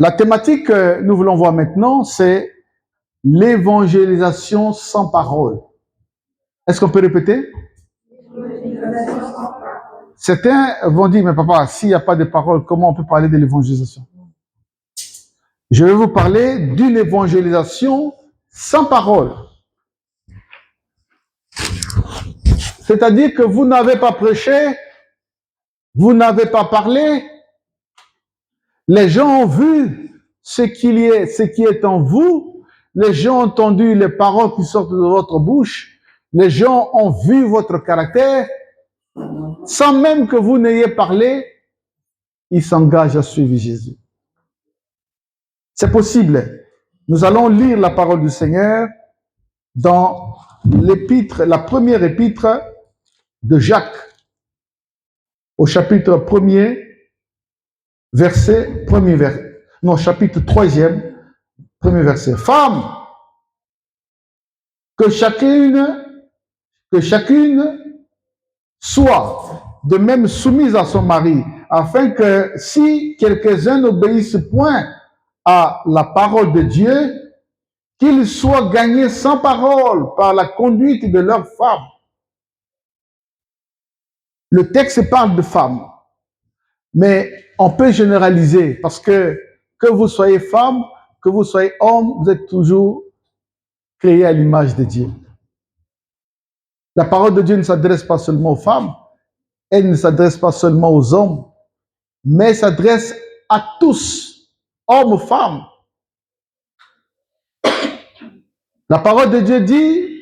La thématique que nous voulons voir maintenant, c'est l'évangélisation sans parole. Est-ce qu'on peut répéter? Certains vont dire, mais papa, s'il n'y a pas de parole, comment on peut parler de l'évangélisation? Je vais vous parler d'une évangélisation sans parole. C'est-à-dire que vous n'avez pas prêché, vous n'avez pas parlé, les gens ont vu ce qui est en vous, les gens ont entendu les paroles qui sortent de votre bouche, les gens ont vu votre caractère, sans même que vous n'ayez parlé, ils s'engagent à suivre Jésus. C'est possible. Nous allons lire la parole du Seigneur dans l'épître, la première épître de Jacques, au chapitre 1er, chapitre 3e, premier verset. Femmes, que chacune soit de même soumise à son mari, afin que si quelques-uns n'obéissent point à la parole de Dieu, qu'ils soient gagnés sans parole par la conduite de leurs femmes. Le texte parle de femmes, mais on peut généraliser parce que vous soyez femme, que vous soyez homme, vous êtes toujours créés à l'image de Dieu. La parole de Dieu ne s'adresse pas seulement aux femmes, elle ne s'adresse pas seulement aux hommes, mais s'adresse à tous, hommes, femmes. La parole de Dieu dit,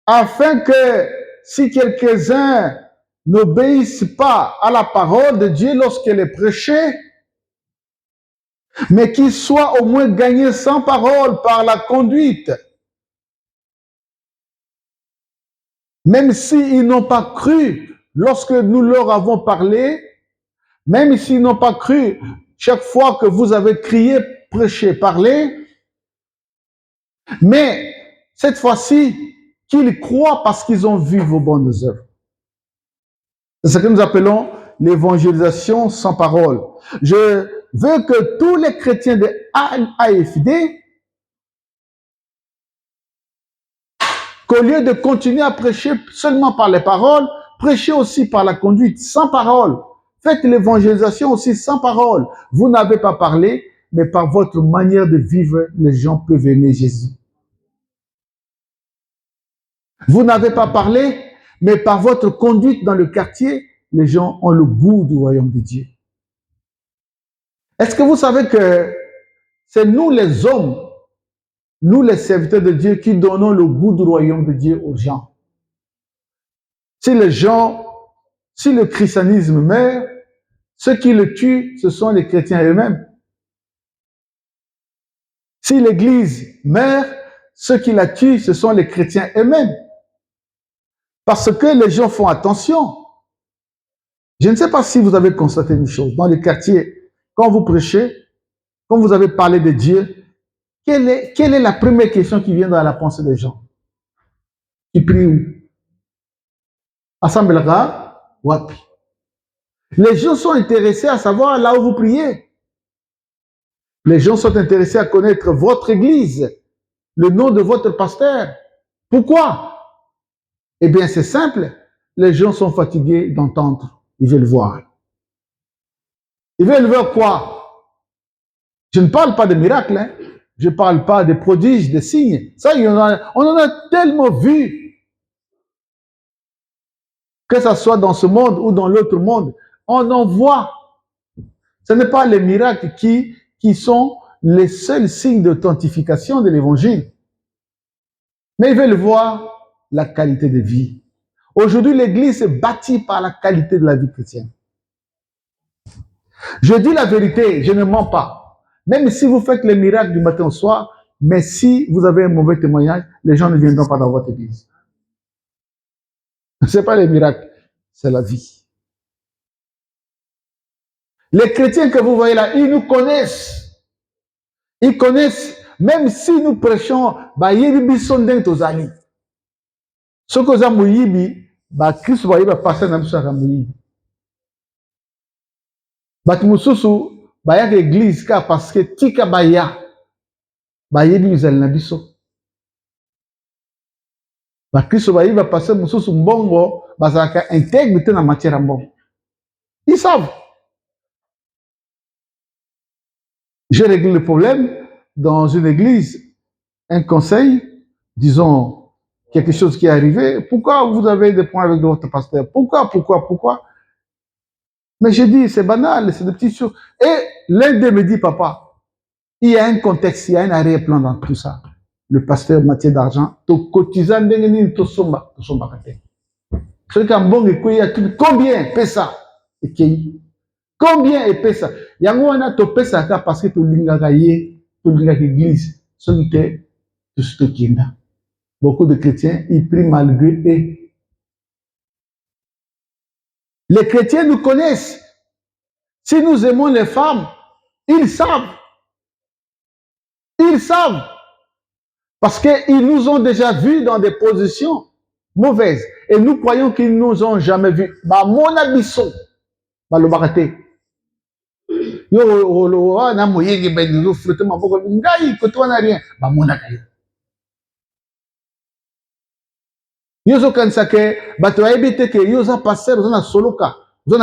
afin que si quelques-uns n'obéissent pas à la parole de Dieu lorsqu'elle est prêchée, mais qu'ils soient au moins gagnés sans parole par la conduite. Même s'ils n'ont pas cru lorsque nous leur avons parlé, même s'ils n'ont pas cru chaque fois que vous avez crié, prêché, parlé, mais cette fois-ci, qu'ils croient parce qu'ils ont vu vos bonnes œuvres. C'est ce que nous appelons l'évangélisation sans parole. Je veux que tous les chrétiens de AFD, qu'au lieu de continuer à prêcher seulement par les paroles, prêchez aussi par la conduite, sans parole. Faites l'évangélisation aussi sans parole. Vous n'avez pas parlé, mais par votre manière de vivre, les gens peuvent aimer Jésus. Vous n'avez pas parlé, mais par votre conduite dans le quartier, les gens ont le goût du royaume de Dieu. Est-ce que vous savez que c'est nous les hommes, nous les serviteurs de Dieu, qui donnons le goût du royaume de Dieu aux gens? Si le christianisme meurt, ceux qui le tuent, ce sont les chrétiens eux-mêmes. Si l'Église meurt, ceux qui la tuent, ce sont les chrétiens eux-mêmes. Parce que les gens font attention. Je ne sais pas si vous avez constaté une chose. Dans les quartiers, quand vous prêchez, quand vous avez parlé de Dieu, quelle est la première question qui vient dans la pensée des gens? Tu pries où? Assemblera? Wapi? Les gens sont intéressés à savoir là où vous priez. Les gens sont intéressés à connaître votre église, le nom de votre pasteur. Pourquoi? Eh bien, c'est simple. Les gens sont fatigués d'entendre. Ils veulent voir. Ils veulent voir quoi? Je ne parle pas de miracles. Hein. Je ne parle pas de prodiges, de signes. Ça, on en a tellement vu. Que ce soit dans ce monde ou dans l'autre monde, on en voit. Ce n'est pas les miracles qui sont les seuls signes d'authentification de l'évangile. Mais ils veulent voir la qualité de vie. Aujourd'hui, l'Église est bâtie par la qualité de la vie chrétienne. Je dis la vérité, je ne mens pas. Même si vous faites les miracles du matin au soir, mais si vous avez un mauvais témoignage, les gens ne viendront pas dans votre Église. Ce n'est pas les miracles, c'est la vie. Les chrétiens que vous voyez là, ils nous connaissent. Ils connaissent, même si nous prêchons, ce que vous avez Christ va passer dans le Mususu, baya l'église car parce que tika baya l'église elle nabiso ba Kristo ba va passer mususu mbongo bazaka intègre dans matière mbongo. Ils savent. J'ai réglé le problème dans une église, un conseil, disons quelque chose qui est arrivé. Pourquoi vous avez des points avec votre pasteur? Pourquoi? Mais j'ai dit, c'est banal, c'est des petites choses. Et l'un d'eux me dit, papa, il y a un contexte, il y a un arrière-plan dans tout ça. Le pasteur Mathieu d'argent, to cotisant d'engeni to somba kate. C'est qu'un bon écoute, combien paie ça? Combien paie ça? Yango on a to paie ça parce que to lingaka ye, to lingaka église, ce qui était tout ce qui est. Beaucoup de chrétiens, ils prient malgré eux. Les chrétiens nous connaissent. Si nous aimons les femmes, ils savent. Ils savent. Parce qu'ils nous ont déjà vus dans des positions mauvaises. Et nous croyons qu'ils ne nous ont jamais vus. Bah, mon abisson, bah, le baraté. Yo, na moyenge ben nous flotter ma boko ngai que toi n'a rien. Bah, mon akayo. Yo zo kansake, bah, tu as évité que yo za passer dans la soloka. Ils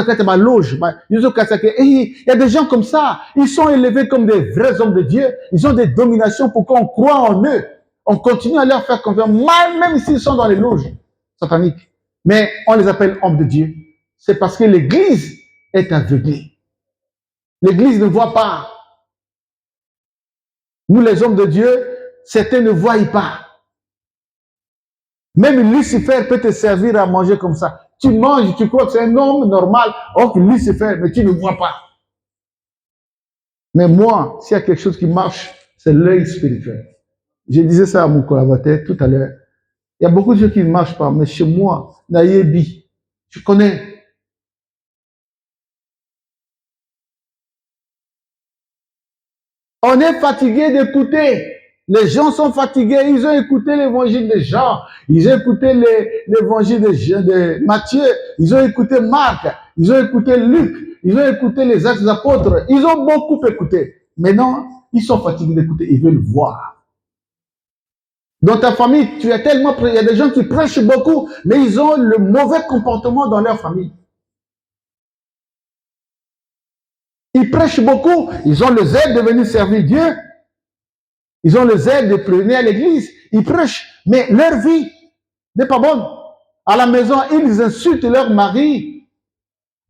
il y a des gens comme ça, ils sont élevés comme des vrais hommes de Dieu, ils ont des dominations pour qu'on croit en eux. On continue à leur faire confiance, même s'ils sont dans les loges sataniques. Mais on les appelle hommes de Dieu. C'est parce que l'église est aveuglée. L'église ne voit pas. Nous, les hommes de Dieu, certains ne voient pas. Même Lucifer peut te servir à manger comme ça. Tu manges, tu crois que c'est un homme normal. Oh, Lucifer, mais tu ne vois pas. Mais moi, s'il y a quelque chose qui marche, c'est l'œil spirituel. Je disais ça à mon collaborateur tout à l'heure. Il y a beaucoup de choses qui ne marchent pas, mais chez moi, Naïebi, je connais. On est fatigué d'écouter. Les gens sont fatigués. Ils ont écouté l'évangile de Jean. Ils ont écouté l'évangile de Matthieu. Ils ont écouté Marc. Ils ont écouté Luc. Ils ont écouté les actes des apôtres. Ils ont beaucoup écouté. Maintenant, ils sont fatigués d'écouter. Ils veulent voir. Dans ta famille, tu es tellement... Il y a des gens qui prêchent beaucoup, mais ils ont le mauvais comportement dans leur famille. Ils prêchent beaucoup. Ils ont le zèle de venir servir Dieu. Ils ont le zèle de prêcher à l'église. Ils prêchent. Mais leur vie n'est pas bonne. À la maison, ils insultent leur mari.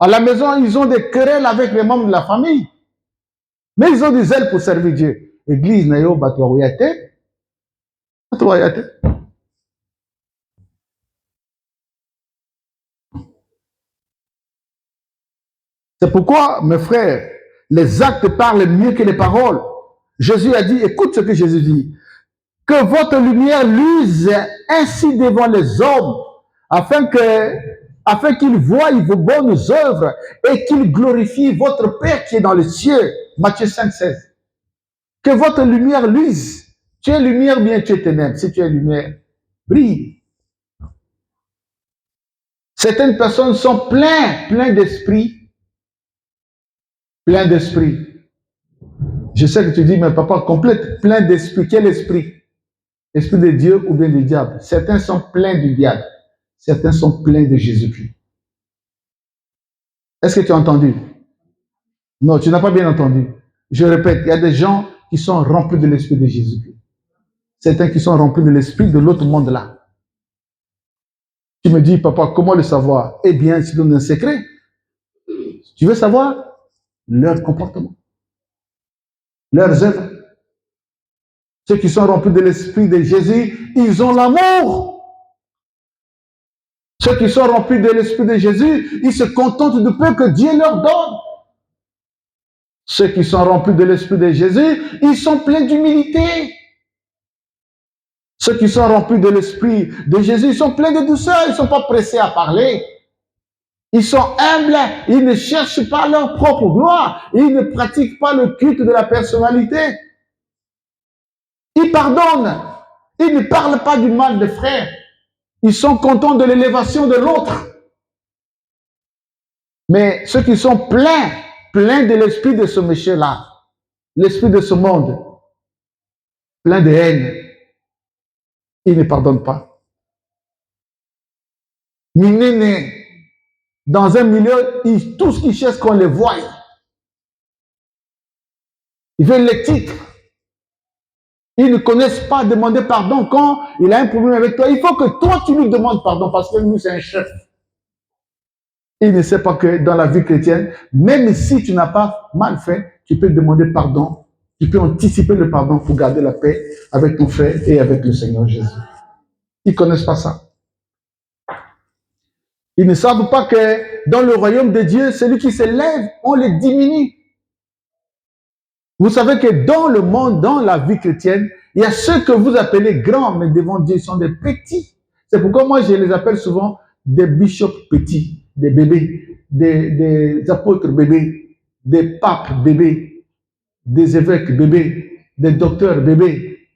À la maison, ils ont des querelles avec les membres de la famille. Mais ils ont du zèle pour servir Dieu. L'église n'a pas de C'est pourquoi, mes frères, les actes parlent mieux que les paroles. Jésus a dit, écoute ce que Jésus dit, que votre lumière luise ainsi devant les hommes, afin qu'ils voient vos bonnes œuvres et qu'ils glorifient votre Père qui est dans les cieux. Matthieu 5, 16. Que votre lumière luise. Tu es lumière, bien tu es ténèbres. Si tu es lumière, brille. Certaines personnes sont pleines d'esprit. Plein d'esprit. Je sais que tu dis, mais papa, complète, plein d'esprit. Quel esprit? Esprit de Dieu ou bien du diable? Certains sont pleins du diable. Certains sont pleins de Jésus-Christ. Est-ce que tu as entendu? Non, tu n'as pas bien entendu. Je répète, il y a des gens qui sont remplis de l'esprit de Jésus-Christ. Certains qui sont remplis de l'esprit de l'autre monde là. Tu me dis, papa, comment le savoir? Eh bien, je donne un secret. Tu veux savoir? Leur comportement. Leurs œuvres. Ceux qui sont remplis de l'esprit de Jésus, ils ont l'amour. Ceux qui sont remplis de l'esprit de Jésus, ils se contentent du peu que Dieu leur donne. Ceux qui sont remplis de l'esprit de Jésus, ils sont pleins d'humilité. Ceux qui sont remplis de l'esprit de Jésus, ils sont pleins de douceur, ils ne sont pas pressés à parler. Ils sont humbles, ils ne cherchent pas leur propre gloire, ils ne pratiquent pas le culte de la personnalité. Ils pardonnent, ils ne parlent pas du mal des frères. Ils sont contents de l'élévation de l'autre. Mais ceux qui sont pleins plein de l'esprit de ce monsieur-là, l'esprit de ce monde, plein de haine, il ne pardonne pas. Il n'est né dans un milieu, tout ce qu'il cherche qu'on les voie. Ils veulent les titres. Ils ne connaissent pas demander pardon quand il a un problème avec toi. Il faut que toi, tu lui demandes pardon parce que lui, c'est un chef. Il ne sait pas que dans la vie chrétienne, même si tu n'as pas mal fait, tu peux demander pardon. Tu peux anticiper le pardon pour garder la paix avec ton frère et avec le Seigneur Jésus. Ils ne connaissent pas ça. Ils ne savent pas que dans le royaume de Dieu, celui qui s'élève, on le diminue. Vous savez que dans le monde, dans la vie chrétienne, il y a ceux que vous appelez grands, mais devant Dieu, ils sont des petits. C'est pourquoi moi, je les appelle souvent des bishops petits, des bébés, des apôtres bébés, des papes bébés, des évêques bébés, des docteurs bébés.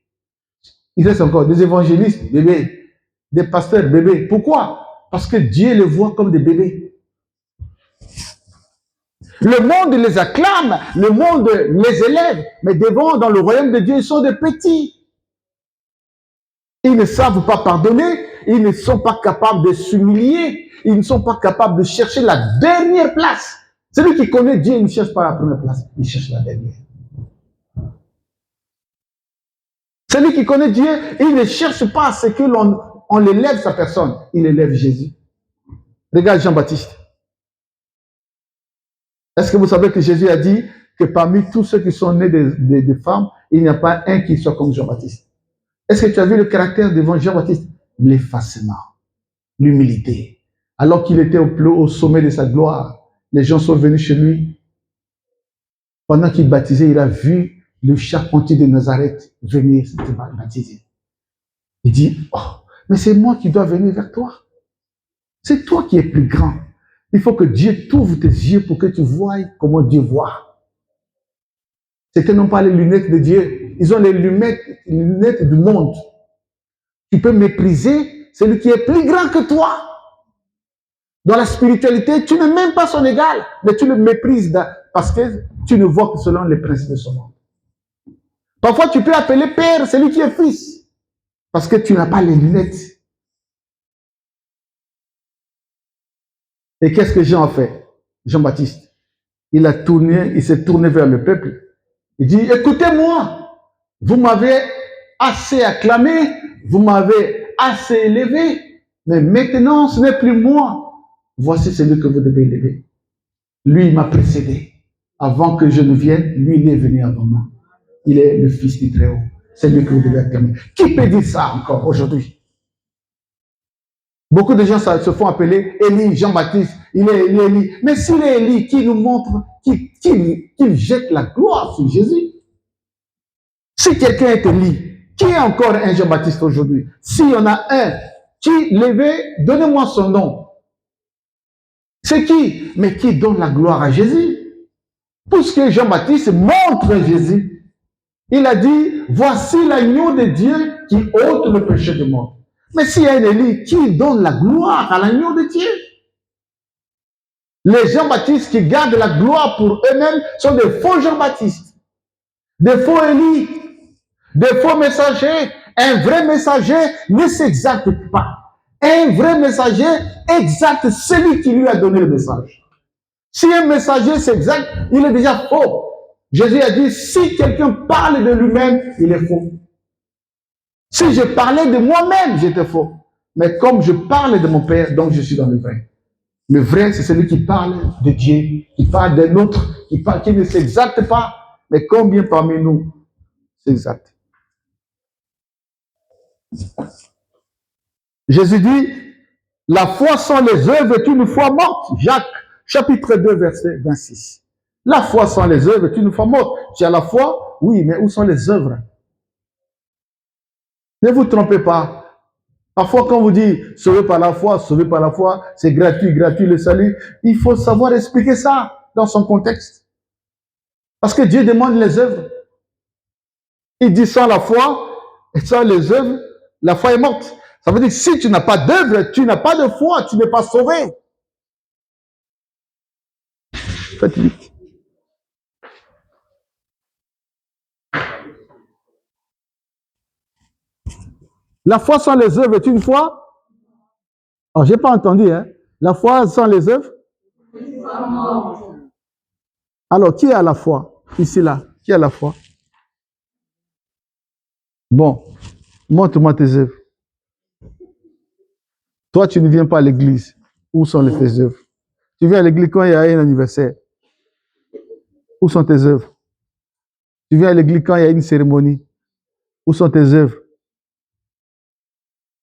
Il reste encore des évangélistes bébés, des pasteurs bébés. Pourquoi? Parce que Dieu les voit comme des bébés. Le monde les acclame, le monde les élève, mais devant, dans le royaume de Dieu, ils sont des petits. Ils ne savent pas pardonner, ils ne sont pas capables de s'humilier, ils ne sont pas capables de chercher la dernière place. Celui qui connaît Dieu, il ne cherche pas la première place, il cherche la dernière. Celui qui connaît Dieu, il ne cherche pas à ce que l'on élève sa personne, il élève Jésus. Regarde Jean-Baptiste. Est-ce que vous savez que Jésus a dit que parmi tous ceux qui sont nés de femmes, il n'y a pas un qui soit comme Jean-Baptiste? Est-ce que tu as vu le caractère devant Jean-Baptiste? L'effacement, l'humilité. Alors qu'il était au sommet de sa gloire, les gens sont venus chez lui. Pendant qu'il baptisait, il a vu le charpentier de Nazareth venir se baptiser. Il dit, oh, mais c'est moi qui dois venir vers toi. C'est toi qui es plus grand. Il faut que Dieu t'ouvre tes yeux pour que tu voies comment Dieu voit. C'est que non pas les lunettes de Dieu. Ils ont les lunettes du monde. Tu peux mépriser celui qui est plus grand que toi. Dans la spiritualité, tu n'es même pas son égal, mais tu le méprises parce que tu ne vois que selon les principes de son monde. Parfois, tu peux appeler père celui qui est fils, parce que tu n'as pas les lunettes. Et qu'est-ce que Jean a fait? Jean-Baptiste. Il s'est tourné vers le peuple. Il dit, écoutez-moi, vous m'avez assez acclamé, vous m'avez assez élevé, mais maintenant, ce n'est plus moi. Voici celui que vous devez élever. Lui, il m'a précédé. Avant que je ne vienne, lui, il est venu avant moi. Il est le Fils du Très-Haut. C'est lui que vous devez acclamer. Qui peut dire ça encore aujourd'hui? Beaucoup de gens se font appeler Élie, Jean-Baptiste, il est Élie. Mais s'il est Élie, qui nous montre, qu'il jette la gloire sur Jésus. Si quelqu'un est Élie, qui est encore un Jean-Baptiste aujourd'hui? S'il y en a un, qui l'éveille, donnez-moi son nom. C'est qui? Mais qui donne la gloire à Jésus? Puisque Jean-Baptiste montre Jésus. Il a dit, voici l'agneau de Dieu qui ôte le péché du monde. Mais s'il y a un Élie, qui donne la gloire à l'agneau de Dieu? Les Jean-Baptistes qui gardent la gloire pour eux-mêmes sont des faux Jean-Baptistes, des faux Élie, des faux messagers. Un vrai messager ne s'exacte pas. Un vrai messager exacte celui qui lui a donné le message. Si un messager s'exacte, il est déjà faux. Jésus a dit, si quelqu'un parle de lui-même, il est faux. Si je parlais de moi-même, j'étais faux. Mais comme je parle de mon Père, donc je suis dans le vrai. Le vrai, c'est celui qui parle de Dieu, qui parle d'un autre, qui ne s'exacte pas. Mais combien parmi nous s'exactent? Jésus dit, la foi sans les œuvres est une foi morte. Jacques, chapitre 2, verset 26. La foi sans les œuvres est une foi morte. Tu as la foi? Oui, mais où sont les œuvres? Ne vous trompez pas. Parfois, quand on vous dit sauvé par la foi, c'est gratuit le salut, il faut savoir expliquer ça dans son contexte. Parce que Dieu demande les œuvres. Il dit sans la foi et sans les œuvres, la foi est morte. Ça veut dire que si tu n'as pas d'œuvre, tu n'as pas de foi, tu n'es pas sauvé. Faites vite. La foi sans les œuvres est une foi. Oh, je n'ai pas entendu, hein. La foi sans les œuvres. Alors, qui a la foi? Ici, là. Qui a la foi? Bon, montre-moi tes œuvres. Toi, tu ne viens pas à l'église. Où sont tes œuvres? Tu viens à l'église quand il y a un anniversaire. Où sont tes œuvres? Tu viens à l'église quand il y a une cérémonie. Où sont tes œuvres?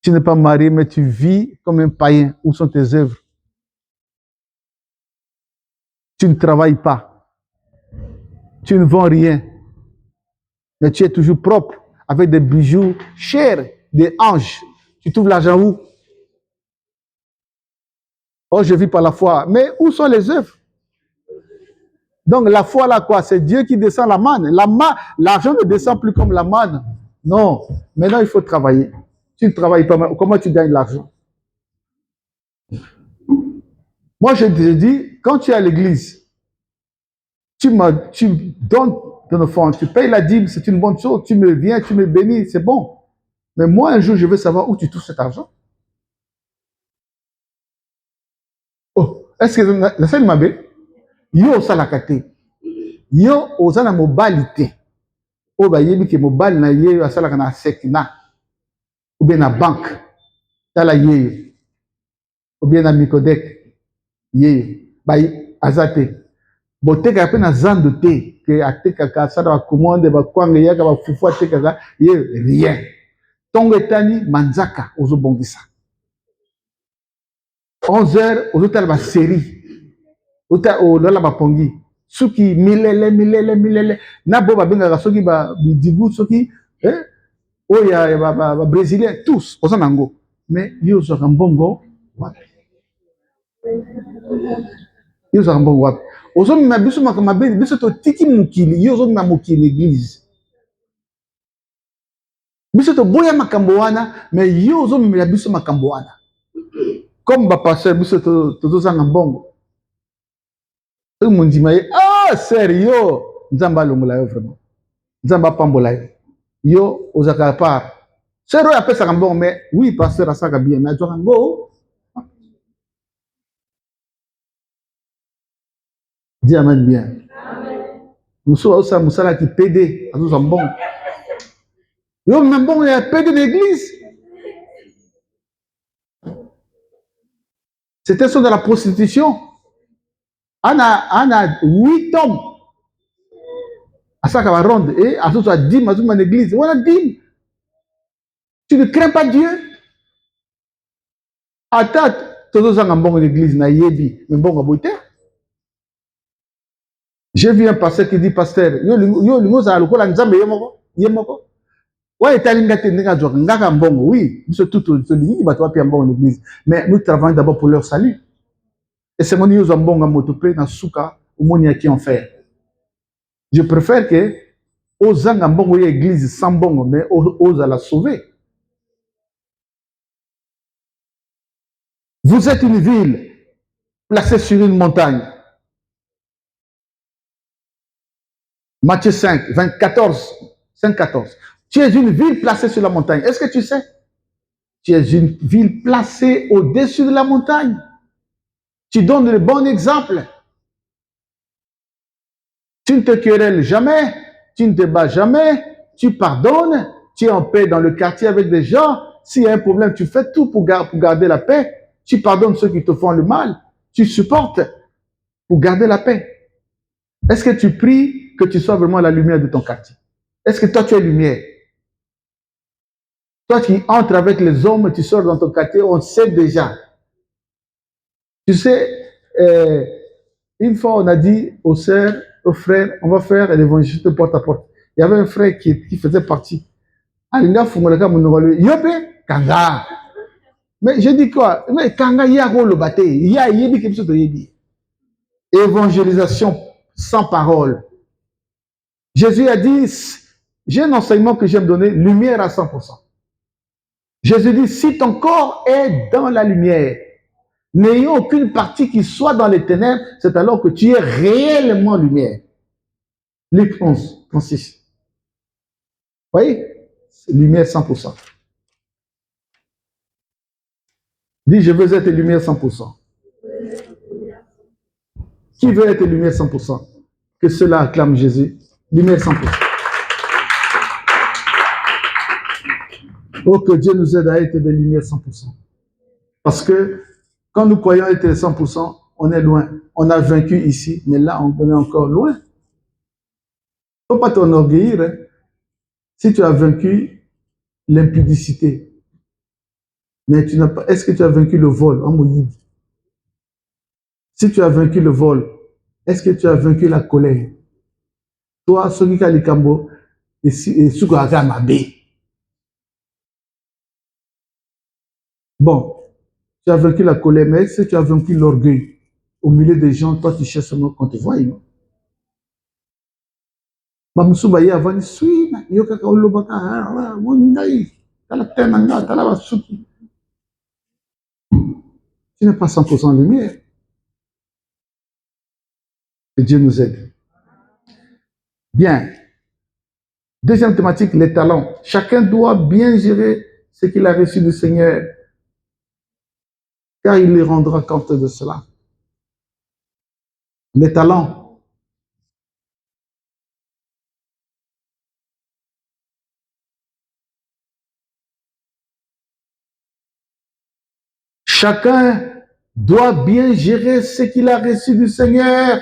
Tu n'es pas marié, mais tu vis comme un païen. Où sont tes œuvres? Tu ne travailles pas. Tu ne vends rien. Mais tu es toujours propre, avec des bijoux chers, des anges. Tu trouves l'argent où? Oh, je vis par la foi. Mais où sont les œuvres? Donc la foi là quoi? C'est Dieu qui descend la manne. L'argent ne descend plus comme la manne. Non. Maintenant il faut travailler. Tu ne travailles pas. Comment tu gagnes l'argent? Moi je te dis, quand tu es à l'église, tu donnes ton offrande, tu payes la dîme, c'est une bonne chose. Tu me viens, tu me bénis, c'est bon. Mais moi un jour je veux savoir où tu touches cet argent. Oh, est-ce que la scène m'a bé? Yo osalaka te. Yo oza na mobali te. Oyo bayebi ke mobali na ye asalaka na sekina ou bien na banque. Tala yeyo. Ou bien na Micodec. Yeyo. Bayi aza te. Botekaka mpe na zando te. Ke atekaka asala bacommande bakwanga eyaka bafufu atekaka ye rien. Ntongo etani manzaka ozobongisa. 11h ozotala basérie. Ozotala bapongi. Soki milele na bo babengaka soki bidibu soki oyo ya brésilien tous oza nango mais yo ozwaka mbongo wapi? Yo ozwaka mbongo wapi? Ozomema biso makambo mabe biso totiki mokili yo ozomema mokili église biso toboya makambo wana mais yo ozomemela biso makambo wana comme bapasteur biso tozozanga mbongo soki mondima ye sérieux nzambe alongola yo vraiment nzambe apambola yo yo ozalaka part sero oyo apesaka mbongo mais oui pasteur asalaka bien mais azwaka ngo dis amen bien mosusu azosala mosala ki pd azozwa mbongo yo na mbongo ya pd na église c'était ça de la prostitution ana 8 hommes asalaka baronde e azozwa dime azozwa na église wana dime tu ne crains pas Dieu ata tozozanga mbongo na église nayebi me mbongo aboyi te. J'ai vu un pasteur qui dit, pasteur, yo lingo za lokola nzambe ye moko. Ouais, etalinga te ndenge azwaka ngaka mbongo, oui, biso tout tolingi bato bapia mbongo l'église, mais nous travaillons d'abord pour leur salut. Et c'est mon yo za mbongo moto pe na suka omoni ya ki en faire. Je préfère que ozanga mbongo ya église sans mbongo mais oza la sauver. Vous êtes une ville placée sur une montagne. Matthieu 5, 14. Tu es une ville placée sur la montagne. Est-ce que tu sais? Tu es une ville placée au-dessus de la montagne. Tu donnes le bon exemple. Tu ne te querelles jamais. Tu ne te bats jamais. Tu pardonnes. Tu es en paix dans le quartier avec des gens. S'il y a un problème, tu fais tout pour garder la paix. Tu pardonnes ceux qui te font le mal. Tu supportes pour garder la paix. Est-ce que tu pries que tu sois vraiment la lumière de ton quartier? Est-ce que toi, tu es lumière? Toi qui entres avec les hommes, tu sors dans ton quartier, on sait déjà. Tu sais, une fois, on a dit aux sœurs, aux frères, on va faire l'évangile de porte à porte. Il y avait un frère qui faisait partie. Alinga fungolaka monogolo, yope kanga. Mais j'ai dit quoi? Mais kanga yako le bate, ya yebi quelque chose de yebi. Évangélisation sans parole. Jésus a dit, j'ai un enseignement que j'aime donner, lumière à 100%. Jésus dit, si ton corps est dans la lumière, n'ayant aucune partie qui soit dans les ténèbres, c'est alors que tu es réellement lumière. Luc 11, 36. Vous voyez? Lumière 100%. Dis, je veux être lumière 100%. Qui veut être lumière 100%? Que cela acclame Jésus. Lumière 100%. Oh, que Dieu nous aide à être des lumières 100%. Parce que quand nous croyons être 100%, on est loin. On a vaincu ici, mais là, on est encore loin. Il ne faut pas t'enorgueillir. Hein. Si tu as vaincu l'impudicité, mais tu n'as pas. Est-ce que tu as vaincu le vol en Moïse? Si tu as vaincu le vol, est-ce que tu as vaincu la colère? Toi, celui qui a les cambo, et ce qu'on a ma baie. Bon, tu as vaincu la colère, mais est-ce que tu as vaincu l'orgueil? Au milieu des gens, toi, tu cherches seulement qu'on te voie. Bamusuba ye avant ni swina yoka ka olobaka ah mon ngai tala tena nga tala basuki. Tu n'es pas 100% lumière. Que Dieu nous aide. Bien. Deuxième thématique, les talents. Chacun doit bien gérer ce qu'il a reçu du Seigneur, car il lui rendra compte de cela. Les talents. Chacun doit bien gérer ce qu'il a reçu du Seigneur.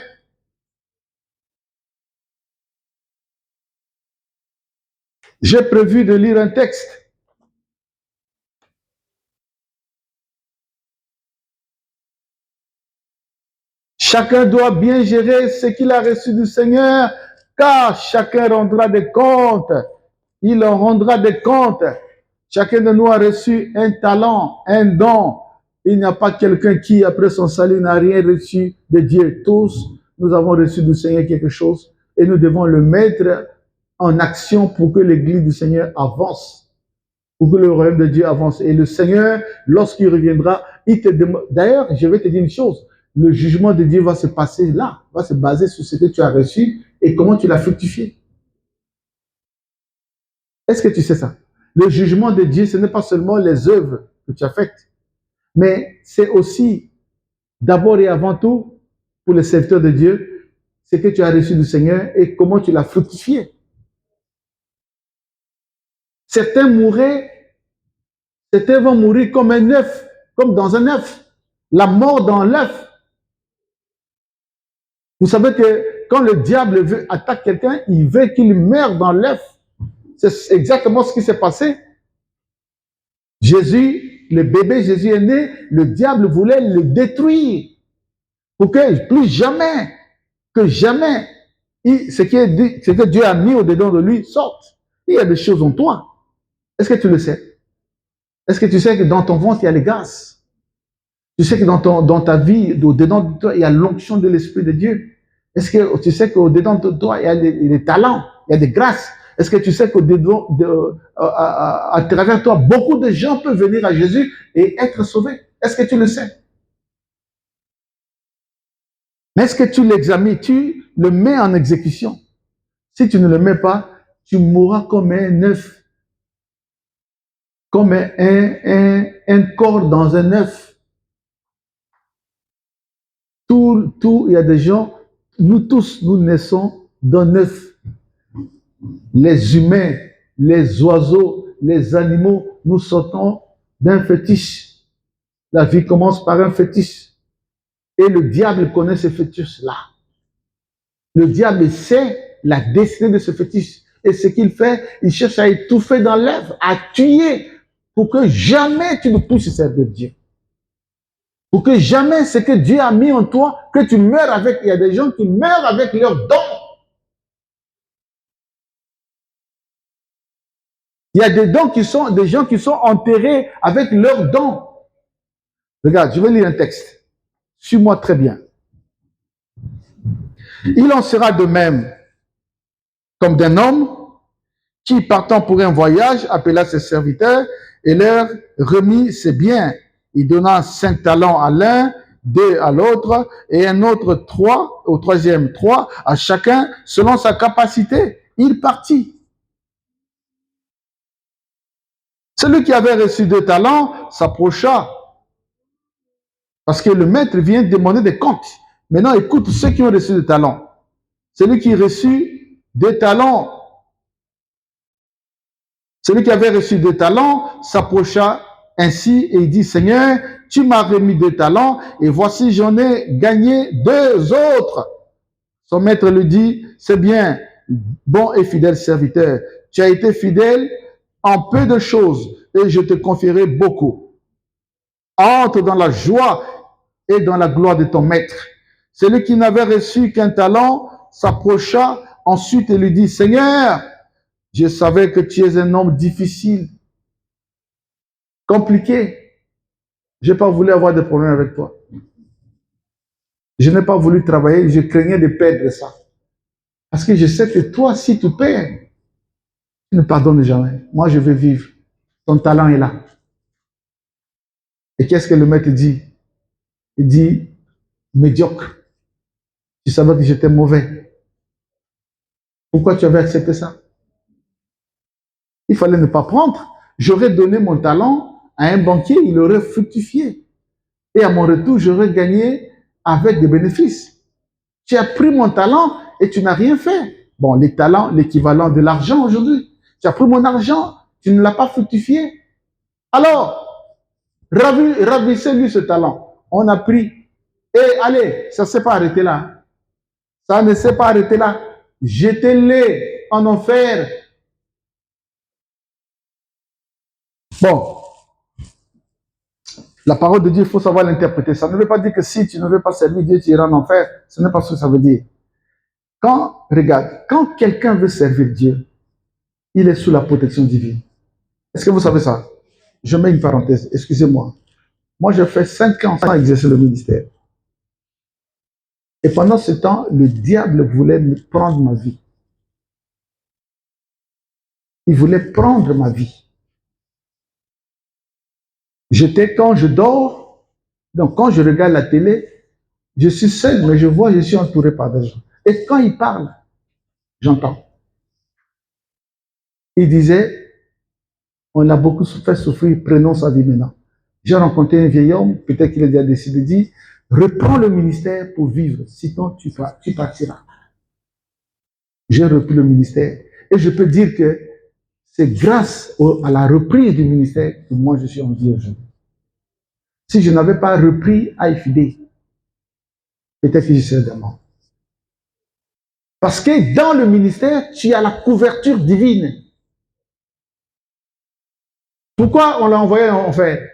J'ai prévu de lire un texte. Chacun doit bien gérer ce qu'il a reçu du Seigneur, car chacun rendra des comptes. Il en rendra des comptes. Chacun de nous a reçu un talent, un don. Il n'y a pas quelqu'un qui, après son salut, n'a rien reçu de Dieu. Tous, nous avons reçu du Seigneur quelque chose et nous devons le mettre en action pour que l'Église du Seigneur avance, pour que le royaume de Dieu avance. Et le Seigneur, lorsqu'il reviendra, il te demande... D'ailleurs, je vais te dire une chose. Le jugement de Dieu va se passer là, va se baser sur ce que tu as reçu et comment tu l'as fructifié. Est-ce que tu sais ça? Le jugement de Dieu, ce n'est pas seulement les œuvres que tu as faites, mais c'est aussi, d'abord et avant tout, pour les serviteurs de Dieu, ce que tu as reçu du Seigneur et comment tu l'as fructifié. Certains vont mourir comme un œuf, comme dans un œuf. La mort dans l'œuf. Vous savez que quand le diable veut attaquer quelqu'un, il veut qu'il meure dans l'œuf. C'est exactement ce qui s'est passé. Jésus, le bébé Jésus est né, le diable voulait le détruire pour que plus jamais, ce que Dieu a mis au-dedans de lui sorte. Il y a des choses en toi. Est-ce que tu le sais? Est-ce que tu sais que dans ton ventre, il y a les gaz? Tu sais que dans ta vie, au-dedans de toi, il y a l'onction de l'Esprit de Dieu. Est-ce que tu sais qu'au-dedans de toi, il y a des talents, il y a des grâces? Est-ce que tu sais qu'au-dedans, à travers toi, beaucoup de gens peuvent venir à Jésus et être sauvés? Est-ce que tu le sais? Mais est-ce que tu l'examines, tu le mets en exécution? Si tu ne le mets pas, tu mourras comme un œuf, comme un corps dans un œuf. Il y a des gens, nous tous, nous naissons d'un œuf. Les humains, les oiseaux, les animaux, nous sortons d'un fétiche. La vie commence par un fétiche. Et le diable connaît ce fétiche-là. Le diable sait la destinée de ce fétiche. Et ce qu'il fait, il cherche à étouffer dans l'œuvre, à tuer, pour que jamais tu ne puisses servir Dieu. Pour que jamais ce que Dieu a mis en toi, que tu meurs avec. Il y a des gens qui meurent avec leurs dons. Il y a des dons des gens qui sont enterrés avec leurs dons. Regarde, je vais lire un texte. Suis-moi très bien. Il en sera de même comme d'un homme qui, partant pour un voyage, appela ses serviteurs et leur remit ses biens. Il donna 5 talents à l'un, 2 à l'autre, et un autre 3, au troisième 3, à chacun selon sa capacité. Il partit. Celui qui avait reçu 2 talents s'approcha Parce que le maître vient demander des comptes. Maintenant, écoute ceux qui ont reçu des talents. Celui qui a reçu des talents, celui qui avait reçu des talents s'approcha ainsi et il dit, Seigneur, tu m'as remis 2 talents et voici j'en ai gagné 2 autres. Son maître lui dit, c'est bien, bon et fidèle serviteur, tu as été fidèle en peu de choses et je te confierai beaucoup. Entre dans la joie et dans la gloire de ton maître. Celui qui n'avait reçu qu'un talent s'approcha ensuite et lui dit, Seigneur, je savais que tu es un homme difficile, compliqué. Je n'ai pas voulu avoir de problème avec toi. Je n'ai pas voulu travailler, je craignais de perdre ça. Parce que je sais que toi, si tu perds, tu ne pardonnes jamais. Moi, je veux vivre. Ton talent est là. Et qu'est-ce que le maître dit? Il dit, médiocre. Tu savais que j'étais mauvais. Pourquoi tu avais accepté ça? Il fallait ne pas prendre. J'aurais donné mon talent à un banquier, il aurait fructifié. Et à mon retour, j'aurais gagné avec des bénéfices. Tu as pris mon talent et tu n'as rien fait. Bon, les talents, l'équivalent de l'argent aujourd'hui. Tu as pris mon argent, tu ne l'as pas fructifié. Alors, ravissez-lui ce talent. On a pris. Et allez, ça ne s'est pas arrêté là. Ça ne s'est pas arrêté là. Jetez-les en enfer. Bon, la parole de Dieu, il faut savoir l'interpréter. Ça ne veut pas dire que si tu ne veux pas servir Dieu, tu iras en enfer. Ce n'est pas ce que ça veut dire. Regarde, quand quelqu'un veut servir Dieu, il est sous la protection divine. Est-ce que vous savez ça? Je mets une parenthèse, excusez-moi. Moi, j'ai fait 5 ans sans exercer le ministère. Et pendant ce temps, le diable voulait me prendre ma vie. Il voulait prendre ma vie. Quand je dors, donc quand je regarde la télé, je suis seul, mais je vois, je suis entouré par des gens. Et quand il parle, j'entends. Il disait, on l'a beaucoup fait souffrir, prenons sa vie maintenant. J'ai rencontré un vieil homme, peut-être qu'il a déjà décidé de dire, reprends le ministère pour vivre, sinon tu partiras. J'ai repris le ministère. Et je peux dire que c'est grâce à la reprise du ministère que moi je suis en vie aujourd'hui. Si je n'avais pas repris AFD, peut-être que je serais mort. Parce que dans le ministère, tu as la couverture divine. Pourquoi on l'a envoyé en fait?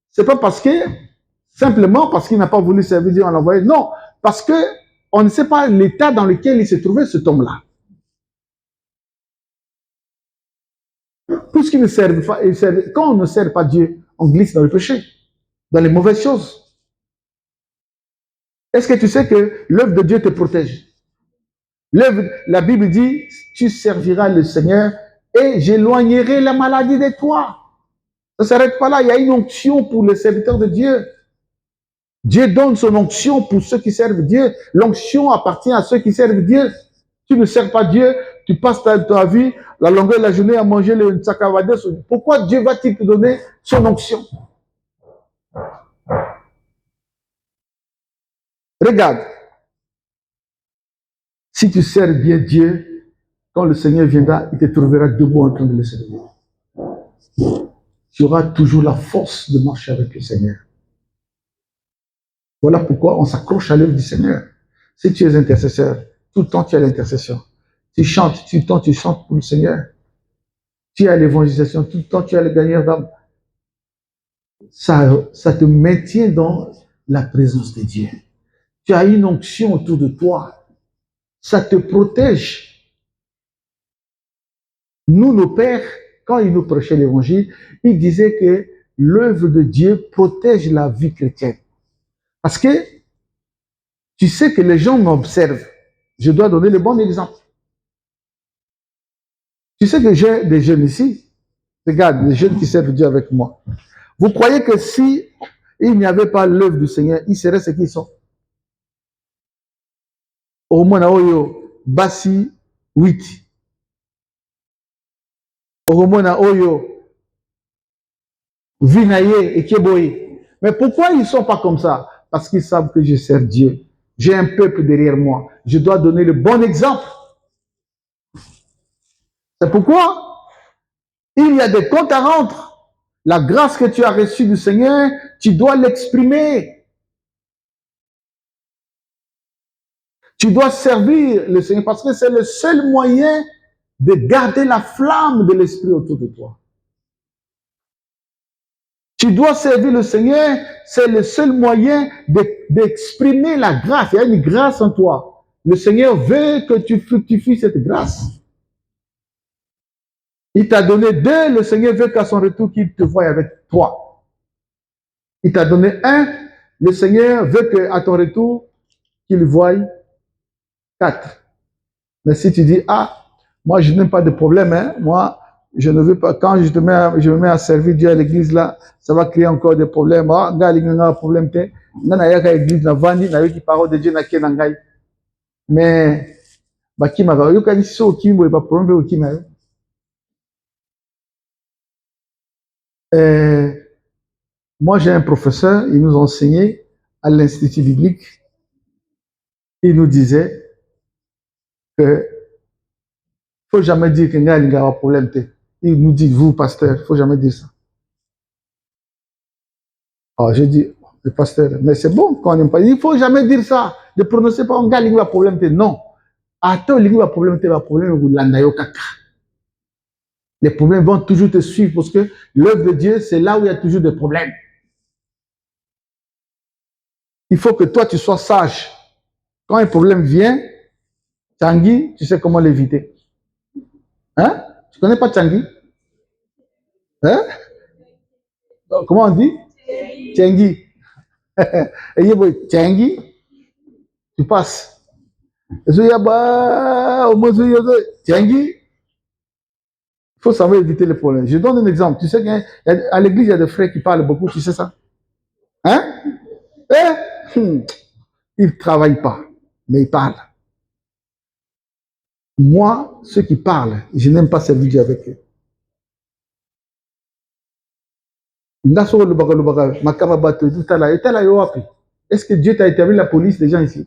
C'est pas parce que, simplement parce qu'il n'a pas voulu servir Dieu, on l'a envoyé. Non, parce que on ne sait pas l'état dans lequel il se trouvait, cet homme-là. Puisqu'il ne servent pas, quand on ne sert pas Dieu, on glisse dans le péché, dans les mauvaises choses. Est-ce que tu sais que l'œuvre de Dieu te protège? La Bible dit, tu serviras le Seigneur et j'éloignerai la maladie de toi. Ça ne s'arrête pas là, il y a une onction pour les serviteurs de Dieu. Dieu donne son onction pour ceux qui servent Dieu. L'onction appartient à ceux qui servent Dieu. Tu ne sers pas Dieu, tu passes ta vie, la longueur de la journée à manger le tsakavades. Pourquoi Dieu va-t-il te donner son onction? Regarde. Si tu sers bien Dieu, quand le Seigneur viendra, il te trouvera debout en train de le servir. Tu auras toujours la force de marcher avec le Seigneur. Voilà pourquoi on s'accroche à l'œuvre du Seigneur. Si tu es intercesseur, tout le temps tu as l'intercession. Tu chantes, tout le temps tu chantes pour le Seigneur. Tu as l'évangélisation, tout le temps tu as le gagneur d'âme. Ça te maintient dans la présence de Dieu. Tu as une onction autour de toi. Ça te protège. Nous, nos pères, quand ils nous prêchaient l'évangile, ils disaient que l'œuvre de Dieu protège la vie chrétienne. Parce que tu sais que les gens m'observent. Je dois donner le bon exemple. Tu sais que j'ai des jeunes ici. Regarde, les jeunes qui servent Dieu avec moi. Vous croyez que si il n'y avait pas l'œuvre du Seigneur, ils seraient ce qu'ils sont? Oromona oyo basi 8. Oromona oyo vinaye ekeboye. Mais pourquoi ils ne sont pas comme ça? Parce qu'ils savent que je sers Dieu. J'ai un peuple derrière moi. Je dois donner le bon exemple. C'est pourquoi il y a des comptes à rendre. La grâce que tu as reçue du Seigneur, tu dois l'exprimer. Tu dois servir le Seigneur parce que c'est le seul moyen de garder la flamme de l'Esprit autour de toi. Tu dois servir le Seigneur, c'est le seul moyen d'exprimer la grâce. Il y a une grâce en toi. Le Seigneur veut que tu fructifies cette grâce. Il t'a donné deux, le Seigneur veut qu'à son retour, qu'il te voie avec toi. Il t'a donné un, le Seigneur veut qu'à ton retour, qu'il voie quatre. Mais si tu dis, ah, moi je n'ai pas de problème, hein, moi je ne veux pas, quand je me mets à servir Dieu à l'église là, ça va créer encore des problèmes. Ah, gars, il y a un problème, l'église n'a vendu, n'a eu qui parole de Dieu n'a qu'un engagé. Mais, bah, qui m'a dit, quand il s'est qui m'a pas problème, qui m'a moi j'ai un professeur, il nous enseignait à l'Institut biblique, il nous disait que faut jamais dire qu'il y a un problème. Il nous dit, vous, pasteur, il faut jamais dire ça. Alors, je dis, le pasteur, mais c'est bon quand on n'aime pas. Il ne faut jamais dire ça. Ne prononcez pas un gars qui a problème. Non. Attends, il a problème, les problèmes vont toujours te suivre parce que l'œuvre de Dieu, c'est là où il y a toujours des problèmes. Il faut que toi, tu sois sage. Quand un problème vient, Tanguy, tu sais comment l'éviter. Hein? Tu connais pas Tanguy? Hein? Comment on dit? Tanguy. Et Tanguy, tu passes. Tanguy, il faut savoir éviter les problèmes. Je donne un exemple. Tu sais qu'à l'église, il y a des frères qui parlent beaucoup, tu sais ça? Hein? Ils ne travaillent pas, mais ils parlent. Moi, ceux qui parlent, je n'aime pas servir Dieu avec eux. Est-ce que Dieu t'a établi la police des gens ici?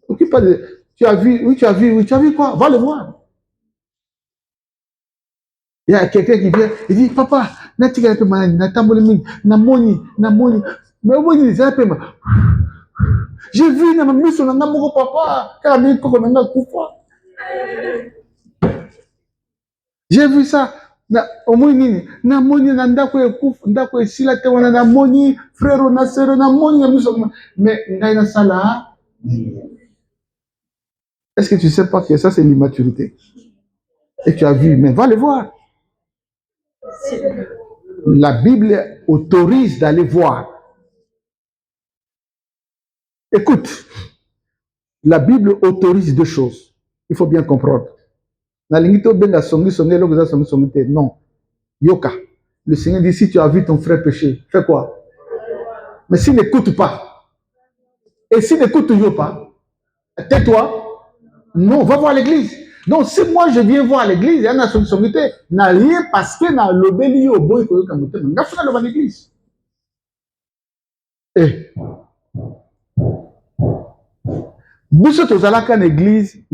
Occupe pas de... Tu as vu, oui, tu as vu, oui, tu as vu quoi? Va le voir. Il y a quelqu'un qui vient, il dit, papa, j'ai vu, papa, j'ai vu ça. Mais est-ce que tu ne sais pas que ça, c'est l'immaturité? Et tu as vu, mais va le voir. La Bible autorise d'aller voir. Écoute, la Bible autorise deux choses. Il faut bien comprendre. Non. Yoka. Le Seigneur dit, si tu as vu ton frère pécher, fais quoi? Mais s'il n'écoute pas, et s'il n'écoute pas, tais-toi. Non, va voir l'église. Donc, si moi je viens voir l'église, il y a une solutionité. N'a rien parce que dans l'obéli au boy que vous avez dans l'église. Eh. Boussot aux alaka l'église,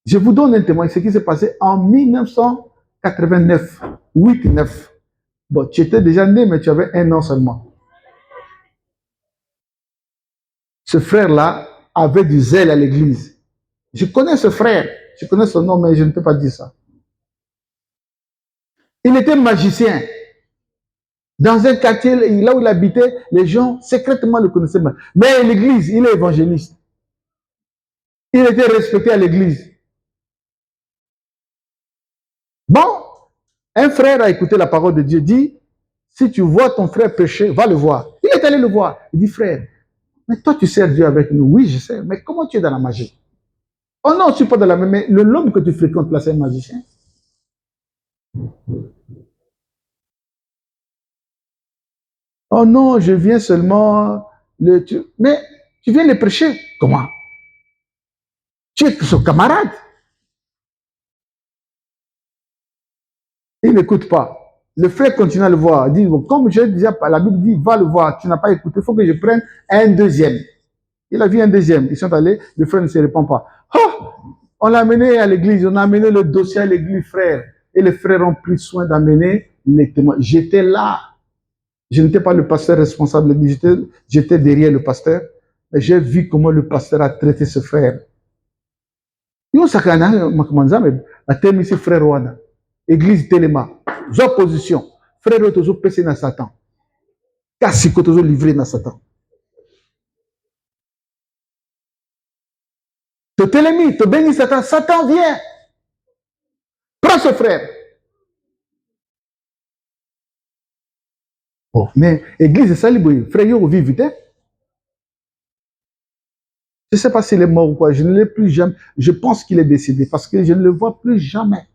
je vous donne un témoin, ce qui s'est passé en 1989, 8-9. Bon, tu étais déjà né, mais tu avais 1 an seulement. Ce frère-là avait du zèle à l'église. Je connais ce frère, je connais son nom, mais je ne peux pas dire ça. Il était magicien. Dans un quartier, là où il habitait, les gens secrètement le connaissaient. Mais à l'église, il est évangéliste. Il était respecté à l'église. Bon, un frère a écouté la parole de Dieu, dit, si tu vois ton frère pécher, va le voir. Il est allé le voir. Il dit, frère, mais toi tu sers Dieu avec nous. Oui, je sais, mais comment tu es dans la magie? Oh non, je ne suis pas dans la même, mais l'homme que tu fréquentes là, c'est un magicien. Oh non, je viens seulement... Mais tu viens le prêcher. Comment? Tu es son camarade. Il n'écoute pas. Le frère continue à le voir. Il dit, bon, comme j'ai déjà, la Bible dit, va le voir. Tu n'as pas écouté. Il faut que je prenne un deuxième. Il a vu un deuxième. Ils sont allés. Le frère ne se répond pas. Oh, on l'a amené à l'église. On a amené le dossier à l'église, frère. Et les frères ont pris soin d'amener les témoins. J'étais là. Je n'étais pas le pasteur responsable de l'église. J'étais derrière le pasteur. Et j'ai vu comment le pasteur a traité ce frère. Yo sakana makamazame atemi si frère wana église telema zo opposition frère otozo pese na Satan kasi ko tozo livrer na Satan to telemi to béni Satan Satan vient prends ce frère. Oh, mais église sali boy frère yo vivre te. Je ne sais pas s'il est mort ou quoi, je ne l'ai plus jamais. Je pense qu'il est décédé parce que je ne le vois plus jamais.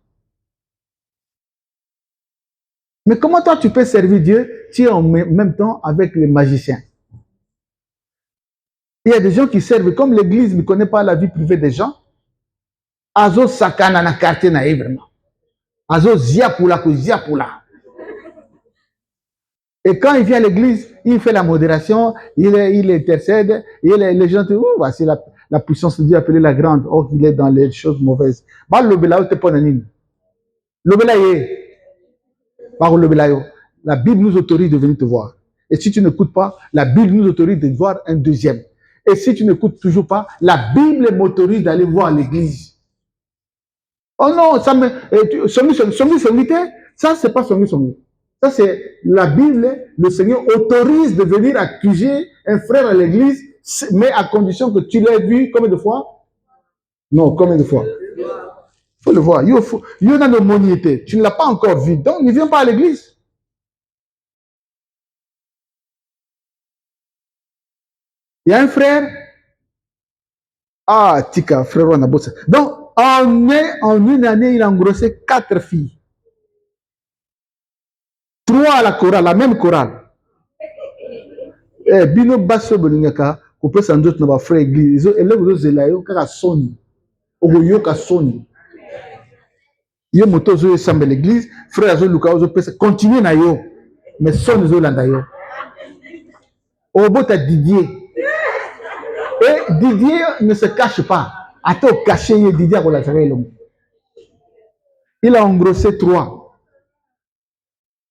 Mais comment toi tu peux servir Dieu, tu es en même temps avec les magiciens? Il y a des gens qui servent, comme l'église ne connaît pas la vie privée des gens, azo sakana na quartier na vraiment. Azo zia pula. Et quand il vient à l'église, il fait la modération, il intercède, les gens disent, voici la puissance de Dieu appelée la grande, or qu'il est dans les choses mauvaises. Bah, la Bible nous autorise de venir te voir. Et si tu n'écoutes pas, la Bible nous autorise de voir un deuxième. Et si tu n'écoutes toujours pas, la Bible m'autorise d'aller voir l'église. Oh non, ça me. Ça, c'est pas Songi. Ça, c'est la Bible. Le Seigneur autorise de venir accuser un frère à l'église, mais à condition que tu l'aies vu combien de fois? Non, combien de fois? Il faut le voir. Il y a une monité. Tu ne l'as pas encore vu. Donc, ne viens pas à l'église. Il y a un frère. Ah, Tika, frère Wanabosa. Donc, en une année, il a engrossé 4 filles. 3 à la chorale, la même chorale. Eh, bino baso bolingaka, ko pesa ndoto na ba frère église. Élève zo zelayo kaka soni. Ogoyo ka soni. Yo moto zo sambe l'église, frère zo luka zo pesa continuer na yo. Mais soni zo landa yo. Obota Didier. Et Didier ne se cache pas. Attends, caché Didier pour la l'homme. Il a engrossé 3.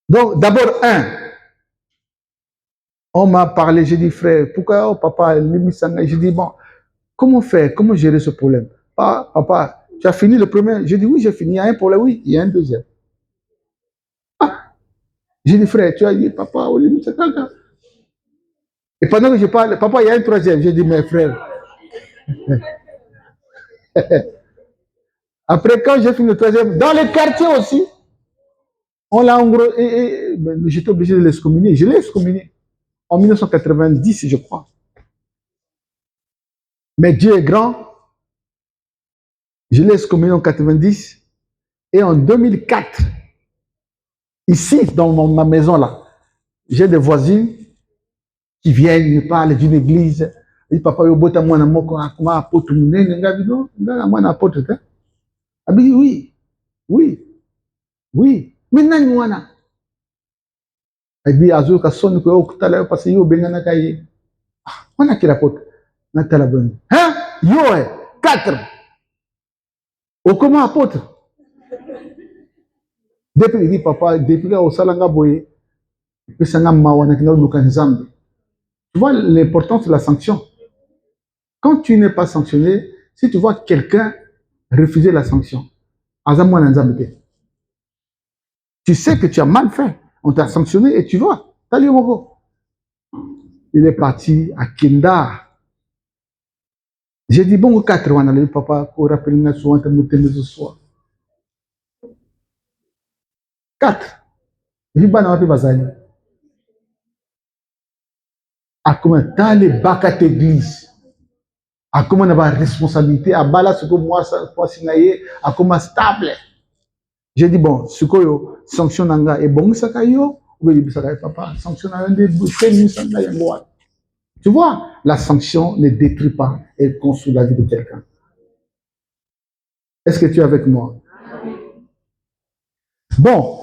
Donc, d'abord, 1. On m'a parlé, j'ai dit, frère, pourquoi, oh, papa, j'ai dit, bon, comment faire, comment gérer ce problème? Ah, papa, tu as fini le premier? J'ai dit, oui, j'ai fini. Il y a un problème, oui, il y a un deuxième. Ah, j'ai dit, frère, tu as dit, papa, au limite, c'est quelqu'un. Et pendant que je parle, papa, il y a un troisième. J'ai dit, mes frères. Après, quand j'ai fini le troisième, dans les quartiers aussi, on l'a en gros, j'étais obligé de l'excommunier. Je l'ai excommunié en 1990, je crois. Mais Dieu est grand. Je l'ai excommunié en 90. Et en 2004, ici, dans ma maison là, j'ai des voisines qui viennent, me parlent d'une église. Ils disent, papa, yo bota mwana moko akuma apôtre munene ngabi non, ngana mwana apôtre te. Abi oui. Maintenant mwana. Abi azo ka soni ko okutala yo parce que yo bengana kaye. On a qui l'apôtre. Natala bonne. Hein? Yo 4. Au comment apôtre? Depuis il dit papa, depuis là au salanga boye, pesanga mawana kina lukanzambe. Tu vois l'importance de la sanction. Quand tu n'es pas sanctionné, si tu vois quelqu'un refuser la sanction, tu sais que tu as mal fait. On t'a sanctionné et tu vas. Il est parti à Kenda. J'ai dit, bon, 4 ans, le papa, pour rappeler notre soin, ce soir. 4. Il dit, bazali. À comment dans les bacs à l'église. À comment on a responsabilité. À bala, ce que moi, ça, à comment stable. J'ai dit, bon, ce que yo, sanction nanga, et bon, ça kayo, ou bien, ça kayo, papa, sanction nanga, tu vois, la sanction ne détruit pas, elle construit la vie de quelqu'un. Est-ce que tu es avec moi? Bon,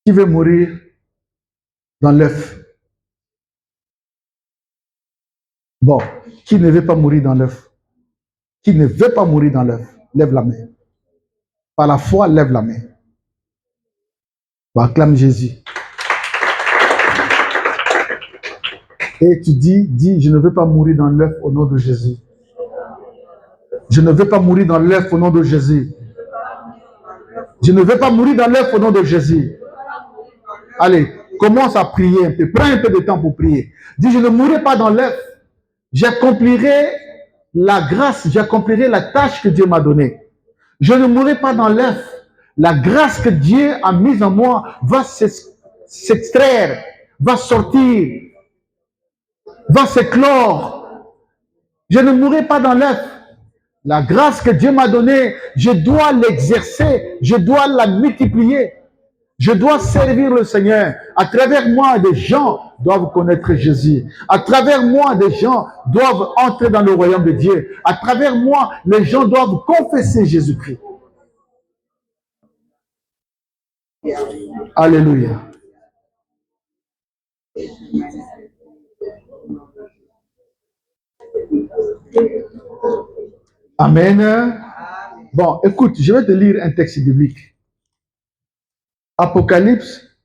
Qui veut mourir dans l'œuf? Bon, qui ne veut pas mourir dans l'œuf? Qui ne veut pas mourir dans l'œuf? Lève la main. Par la foi, lève la main. Bon, acclame Jésus. Et tu dis, je ne veux pas mourir dans l'œuf au nom de Jésus. Je ne veux pas mourir dans l'œuf au nom de Jésus. Je ne veux pas mourir dans l'œuf au nom de Jésus. Allez, commence à prier un peu. Prends un peu de temps pour prier. Dis, je ne mourrai pas dans l'œuf. J'accomplirai la grâce, j'accomplirai la tâche que Dieu m'a donnée. Je ne mourrai pas dans l'œuf. La grâce que Dieu a mise en moi va s'extraire, va sortir, va s'éclore. Je ne mourrai pas dans l'œuf. La grâce que Dieu m'a donnée, je dois l'exercer, je dois la multiplier. Je dois servir le Seigneur. À travers moi, des gens doivent connaître Jésus. À travers moi, des gens doivent entrer dans le royaume de Dieu. À travers moi, les gens doivent confesser Jésus-Christ. Alléluia. Amen. Bon, écoute, je vais te lire un texte biblique. Apocalypse,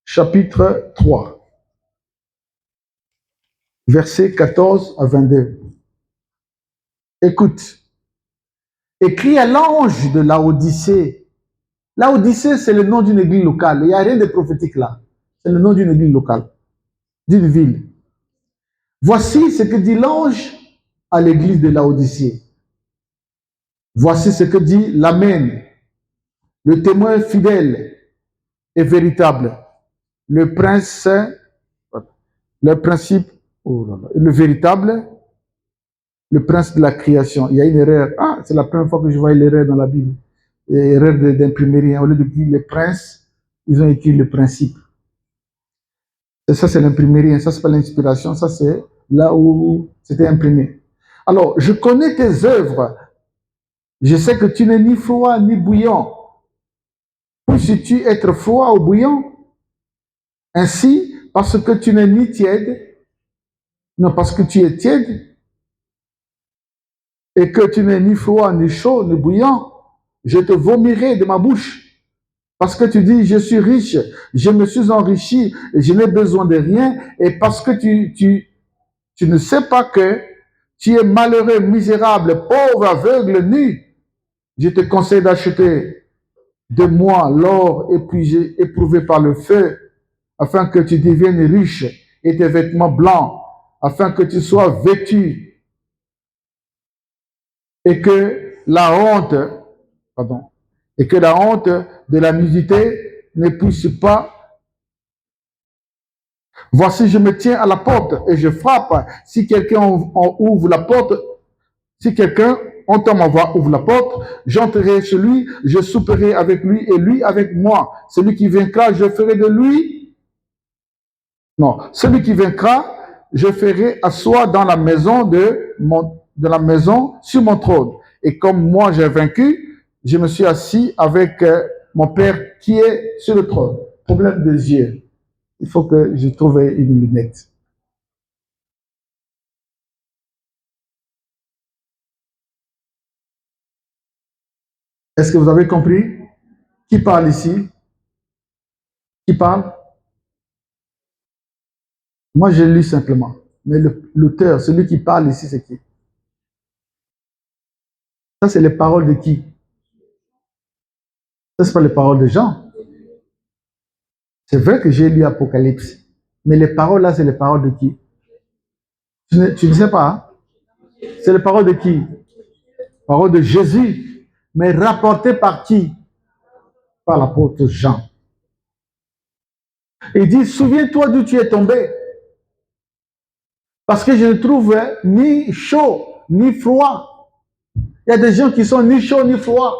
chapitre 3, versets 14 à 22. Écoute. Écrit à l'ange de Laodicée. Laodicée, c'est le nom d'une église locale. Il n'y a rien de prophétique là. C'est le nom d'une église locale, d'une ville. Voici ce que dit l'ange à l'église de Laodicée. Voici ce que dit l'Amen, le témoin fidèle et véritable, le prince, le principe, le véritable, le prince de la création. Il y a une erreur. Ah, c'est la première fois que je vois l'erreur dans la Bible. Erreur d'imprimerie. Au lieu de dire le prince, ils ont écrit le principe. Et ça, c'est l'imprimerie. Ça, c'est pas l'inspiration. Ça, c'est là où c'était imprimé. Alors, je connais tes œuvres. Je sais que tu n'es ni froid ni bouillant. Puisses-tu être froid ou bouillant? Ainsi, parce que tu n'es ni tiède, non, parce que tu es tiède, et que tu n'es ni froid, ni chaud, ni bouillant, je te vomirai de ma bouche. Parce que tu dis, je suis riche, je me suis enrichi, et je n'ai besoin de rien, et parce que tu ne sais pas que tu es malheureux, misérable, pauvre, aveugle, nu, je te conseille d'acheter de moi l'or éprouvé par le feu, afin que tu deviennes riche, et tes vêtements blancs, afin que tu sois vêtu, et que la honte, de la nudité ne puisse pas. Voici, je me tiens à la porte et je frappe. Si quelqu'un en ouvre la porte, si quelqu'un entend ma voix, ouvre la porte, j'entrerai chez lui, je souperai avec lui et lui avec moi. Celui qui vaincra, je ferai de lui. Non, celui qui vaincra, je ferai asseoir dans la maison la maison sur mon trône. Et comme moi j'ai vaincu, je me suis assis avec mon Père qui est sur le trône. Problème des yeux. Il faut que je trouve une lunette. Est-ce que vous avez compris? Qui parle ici? Qui parle? Moi, je lis simplement. Mais l'auteur, celui qui parle ici, c'est qui? Ça, c'est les paroles de qui? Ça, c'est pas les paroles de Jean. C'est vrai que j'ai lu Apocalypse. Mais les paroles là, c'est les paroles de qui? Tu ne sais pas. Hein? C'est les paroles de qui? Paroles de Jésus. Mais rapportées par qui? Par l'apôtre Jean. Il dit, souviens-toi d'où tu es tombé. Parce que je ne trouve ni chaud, ni froid. Il y a des gens qui sont ni chauds, ni froids.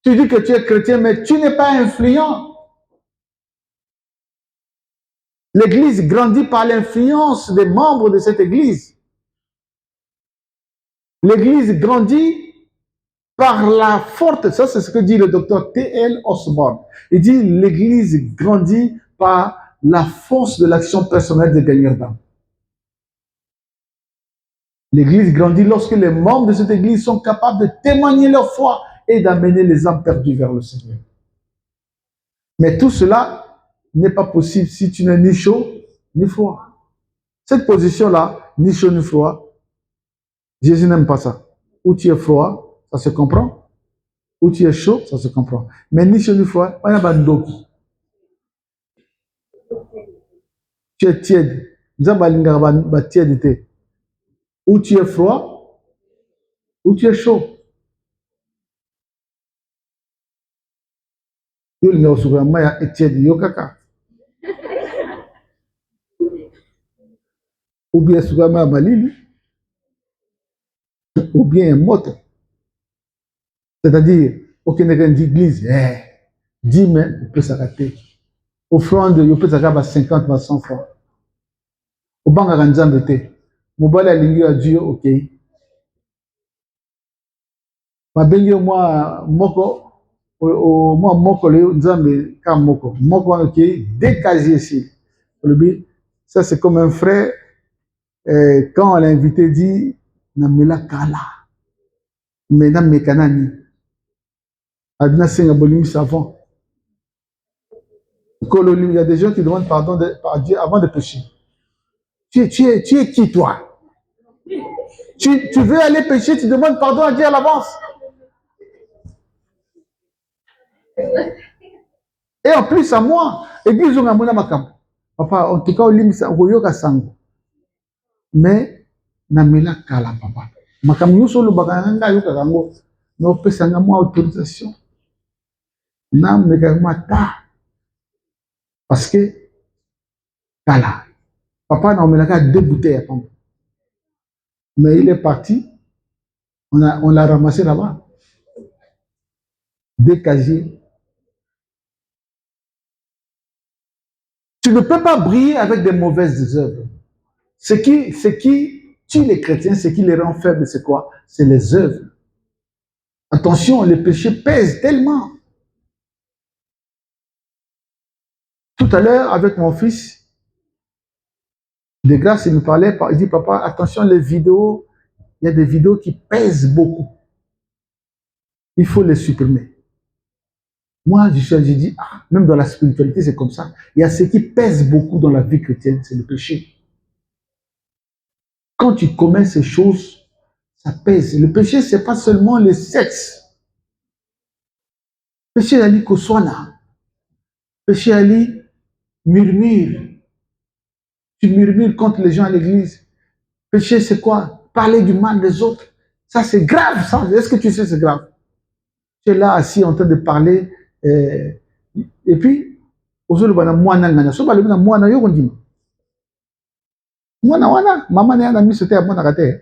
Tu dis que tu es chrétien, mais tu n'es pas influent. L'église grandit par l'influence des membres de cette église. L'église grandit par la forte, ça c'est ce que dit le docteur T.L. Osborne. Il dit l'Église grandit par la force de l'action personnelle des gagnants d'âme. L'Église grandit lorsque les membres de cette Église sont capables de témoigner leur foi et d'amener les âmes perdues vers le Seigneur. Mais tout cela n'est pas possible si tu n'es ni chaud ni froid. Cette position-là, ni chaud ni froid, Jésus n'aime pas ça. Ou tu es froid, ça se comprend. Ou tu es chaud, ça se comprend. Mais ni chaud ni froid, on a pas de dos. Tu es tiède. Ou tu es froid, ou tu es chaud. Ou bien Sougama Malili, ou bien moto. C'est-à-dire, aucun d'église, 10 000, on peut s'arrêter. Offrande, on peut s'arrêter à 50, à 100 francs. Au banc à Ranzan de thé. Mobile à l'ingé à Dieu, ok. Ma bengue, moi, moko, moi, moko, le Nzambe, kam moko. Moko, ok, décasier ici. Ça, c'est comme un frère, quand on l'a invité, dit, Namela Kala. Mesdames, mes canani. Adina Senga Bolimi Savon. Il y a des gens qui demandent pardon à Dieu avant de pécher. Tu es qui, toi? Tu veux aller pécher, tu demandes pardon à Dieu à l'avance. Et en plus, à moi, église, on a mon amakam. Papa, en tout cas, on limite ça, on yoga sango. Mais, namela kala, papa. Makam yuso lo baganga yoka gango. No pesanga moi autorisation. Nam megama ta. Parce que, kala. Papa n'a omelaka 2 bouteilles à pompe. Mais il est parti. On l'a ramassé là-bas. 2 casiers. Tu ne peux pas briller avec des mauvaises œuvres. Ce qui tue les chrétiens, ce qui les rend faibles, c'est quoi? C'est les œuvres. Attention, les péchés pèsent tellement. Tout à l'heure, avec mon fils, de grâce, il me parlait, il dit, papa, attention, les vidéos, il y a des vidéos qui pèsent beaucoup. Il faut les supprimer. Moi, je dis, même dans la spiritualité, c'est comme ça. Il y a ce qui pèse beaucoup dans la vie chrétienne, c'est le péché. Quand tu commets ces choses, ça pèse. Le péché, ce n'est pas seulement le sexe. Péché, Ali Koswana. Péché, Ali murmure. Tu murmures contre les gens à l'église. Péché, c'est quoi? Parler du mal des autres. Ça, c'est grave, ça. Est-ce que tu sais, c'est grave? Tu es là, assis, en train de parler. Et puis, aujourd'hui, maman n'a mis ce terme à terre.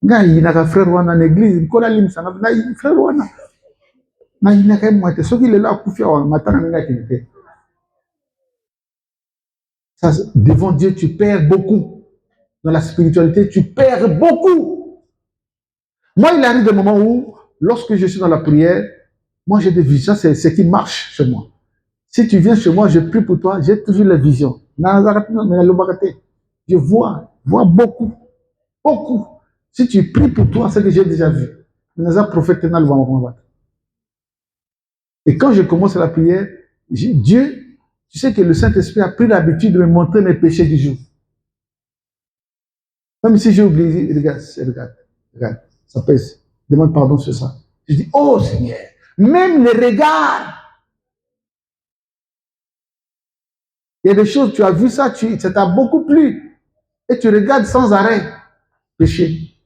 Nga il n'a frère wana l'église, kola lim sana na frère wana. Na il n'a qu'à moi ce qu'il est là pour faire matin nga kinité. Ça devant Dieu tu perds beaucoup. Dans la spiritualité, tu perds beaucoup. Moi, il arrive des moments où lorsque je suis dans la prière, moi j'ai des visions, c'est ce qui marche chez moi. Si tu viens chez moi, je prie pour toi, j'ai toujours les visions. Je vois beaucoup. Beaucoup. Si tu pries pour toi, c'est ce que j'ai déjà vu. Et quand je commence la prière, Dieu, tu sais que le Saint-Esprit a pris l'habitude de me montrer mes péchés du jour. Même si j'ai oublié, regarde, ça pèse. Demande pardon sur ça. Je dis, oh Seigneur, même les regards. Il y a des choses, tu as vu ça, ça t'a beaucoup plu. Et tu regardes sans arrêt. Péché.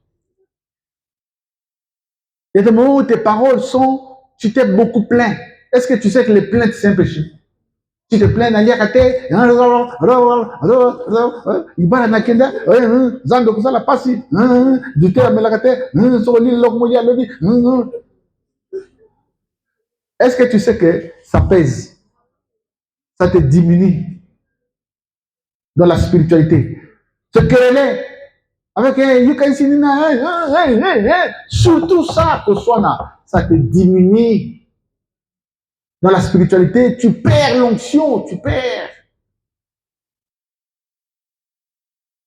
Il y a des moments où tes paroles sont, tu t'es beaucoup plaint. Est-ce que tu sais que les plaintes, c'est un péché? Tu te plains, il est-ce que tu sais que ça pèse? Ça te diminue dans la spiritualité. Se quereller Avec surtout ça, que soit là, ça te diminue. Dans la spiritualité, tu perds l'onction, tu perds.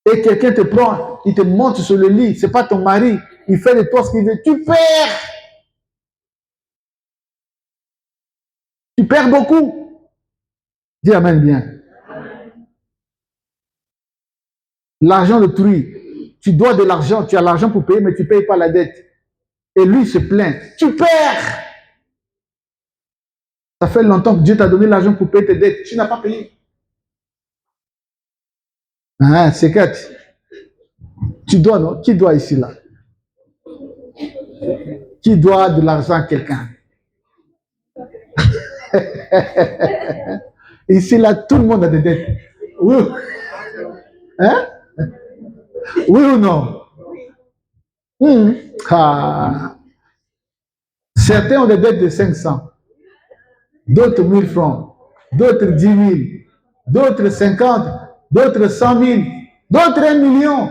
Et quelqu'un te prend, il te monte sur le lit, c'est pas ton mari, il fait de toi ce qu'il veut, tu perds. Tu perds beaucoup. Dis amen bien. L'argent de truie, tu dois de l'argent, tu as l'argent pour payer, mais tu ne payes pas la dette. Et lui se plaint. Tu perds. Ça fait longtemps que Dieu t'a donné l'argent pour payer tes dettes. Tu n'as pas payé. Ah, c'est quatre. Tu dois, non? Qui doit ici, là? Qui doit de l'argent à quelqu'un? Ici, là, tout le monde a des dettes. Oui. Hein? Oui ou non? Ah. Certains ont des dettes de 500, d'autres 1000 francs, d'autres 10 000, d'autres 50, d'autres 100 000, d'autres 1 million.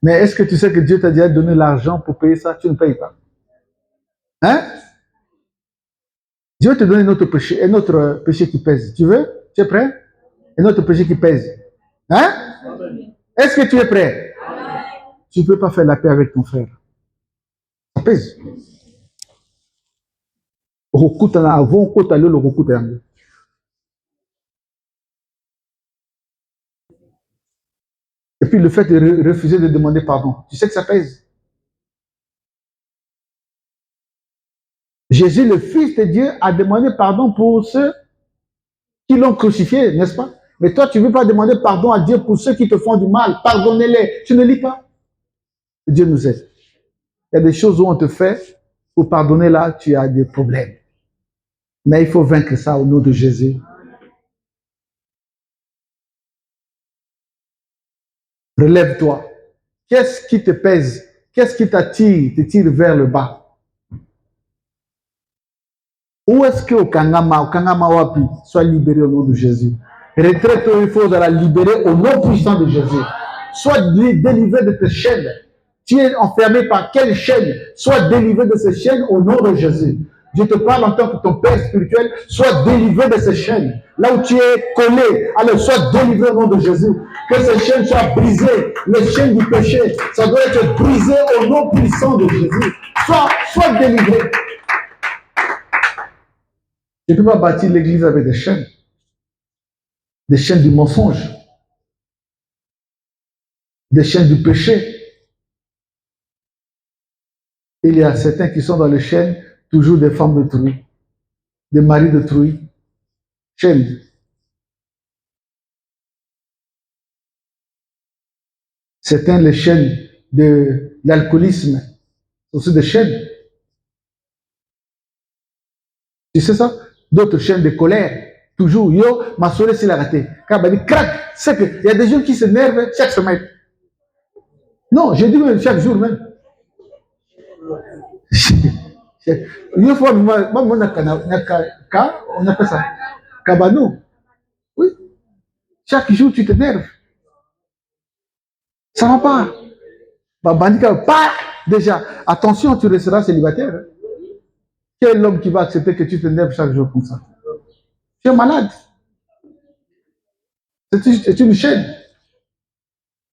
Mais est-ce que tu sais que Dieu t'a déjà donné l'argent pour payer ça? Tu ne payes pas. Hein? Dieu va te donner un autre péché qui pèse. Tu veux? Tu es prêt? Un autre péché qui pèse. Hein? Est-ce que tu es prêt? Tu ne peux pas faire la paix avec ton frère. Ça pèse. Et puis le fait de refuser de demander pardon, tu sais que ça pèse. Jésus, le Fils de Dieu, a demandé pardon pour ceux qui l'ont crucifié, n'est-ce pas? Mais toi, tu ne veux pas demander pardon à Dieu pour ceux qui te font du mal. Pardonnez-les. Tu ne lis pas. Dieu nous aide. Il y a des choses où on te fait, pour pardonner là, tu as des problèmes. Mais il faut vaincre ça au nom de Jésus. Relève-toi. Qu'est-ce qui te pèse? Qu'est-ce qui te tire vers le bas? Où est-ce que au Kangama Wapi, soit libéré au nom de Jésus? Retraite, il faut la libérer au nom puissant de Jésus. Sois délivré de tes chaînes. Tu es enfermé par quelle chaîne? Sois délivré de ces chaînes au nom de Jésus. Je te parle en tant que ton Père spirituel. Sois délivré de ces chaînes. Là où tu es collé, alors sois délivré au nom de Jésus. Que ces chaînes soient brisées. Les chaînes du péché, ça doit être brisé au nom puissant de Jésus. Sois délivré. Je ne peux pas bâtir l'église avec des chaînes du mensonge, des chaînes du péché. Il y a certains qui sont dans les chaînes, toujours des femmes de truie, des maris de truie, chaînes. Certains, les chaînes de l'alcoolisme, aussi des chaînes. Tu sais ça? D'autres chaînes de colère. Toujours, yo, ma soeur, s'il a raté. Crac, c'est que il y a des gens qui s'énervent chaque semaine. Non, je dis même chaque jour même. Une fois, on appelle ça Kabano. Oui. Chaque jour, tu t'énerves. Ça ne va pas. Bandika, pas déjà. Attention, tu resteras célibataire. Quel homme qui va accepter que tu t'énerves chaque jour comme ça? Tu es malade. C'est une chaîne.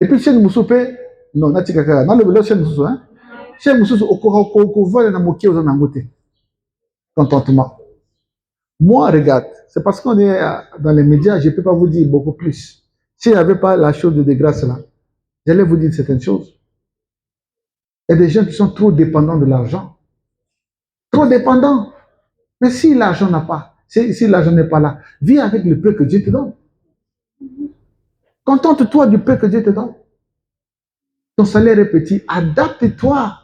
Et puis, chaîne Moussoupe, non, Natikaka, non, le chaîne Moussou, hein. Chaîne Moussou, au voit na moké aux anamoté. Contentement. Moi, regarde, c'est parce qu'on est dans les médias, je ne peux pas vous dire beaucoup plus. S'il n'y avait pas la chose de grâce là, j'allais vous dire certaines choses. Il y a des gens qui sont trop dépendants de l'argent. Trop dépendants. Mais si l'argent n'a pas, si l'argent n'est pas là, vis avec le peu que Dieu te donne. Contente-toi du peu que Dieu te donne. Ton salaire est petit, adapte-toi.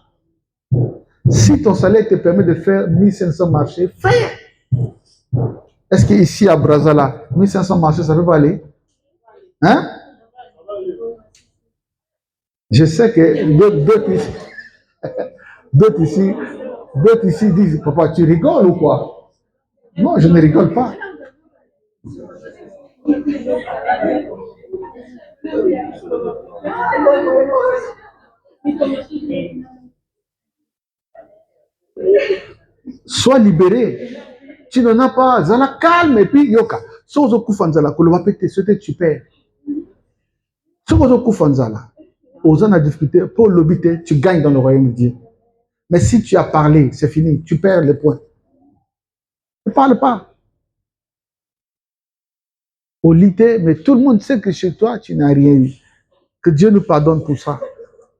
Si ton salaire te permet de faire 1500 marchés, fais. Est-ce qu'ici à Brazala, 1500 marchés, ça ne peut pas aller? Hein? Je sais que d'autres ici disent, papa, tu rigoles ou quoi? Non, je ne rigole pas. Sois libéré. Tu n'en as pas. Zala calme et puis yoka. Sans okufanzala, koloba pete, c'était super. Sans okufanzala, aux en difficulté, pour l'obité, tu gagnes dans le royaume de Dieu. Mais si tu as parlé, c'est fini, tu perds les points. Ne parle pas. Au lycée, mais tout le monde sait que chez toi, tu n'as rien eu. Que Dieu nous pardonne pour ça.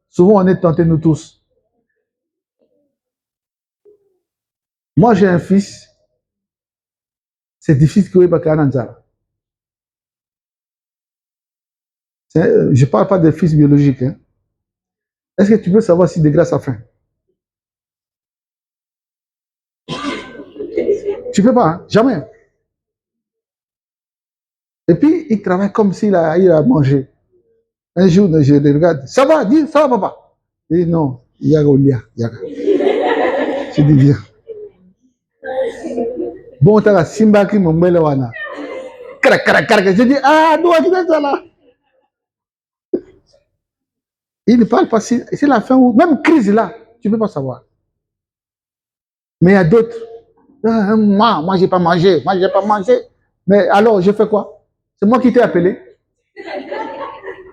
Souvent, on est tentés, nous tous. Moi, j'ai un fils. C'est difficile que je ne parle pas de fils biologiques. Hein. Est-ce que tu veux savoir si de grâce a faim? Tu ne peux pas, hein? Jamais. Et puis, il travaille comme s'il a mangé. Un jour, je le regarde. Ça va, dis, ça va, papa. Il dit non, il y a Olia. Je dis viens. Bon, tu as la simba qui m'a mis là. Je dis, ah, nous, tu es là. Il ne parle pas. C'est la fin où, même crise là, tu ne peux pas savoir. Mais il y a d'autres. Moi, je n'ai pas mangé. Moi, je n'ai pas mangé. Mais alors, je fais quoi? C'est moi qui t'ai appelé.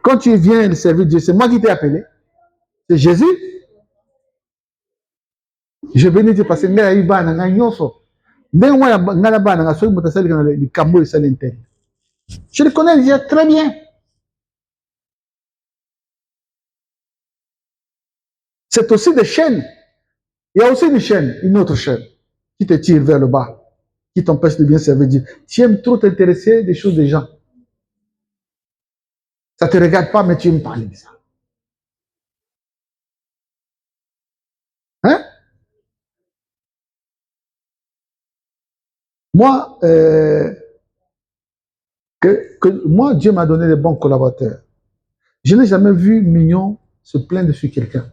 Quand tu viens servir Dieu, c'est moi qui t'ai appelé. C'est Jésus. Je venais te passer. Je le connais déjà très bien. C'est aussi des chaînes. Il y a aussi une chaîne, une autre chaîne, qui te tire vers le bas, qui t'empêche de bien servir Dieu. Tu aimes trop t'intéresser des choses des gens. Ça ne te regarde pas, mais tu aimes parler de ça. Hein? Moi, moi, Dieu m'a donné des bons collaborateurs. Je n'ai jamais vu Mignon se plaindre sur quelqu'un.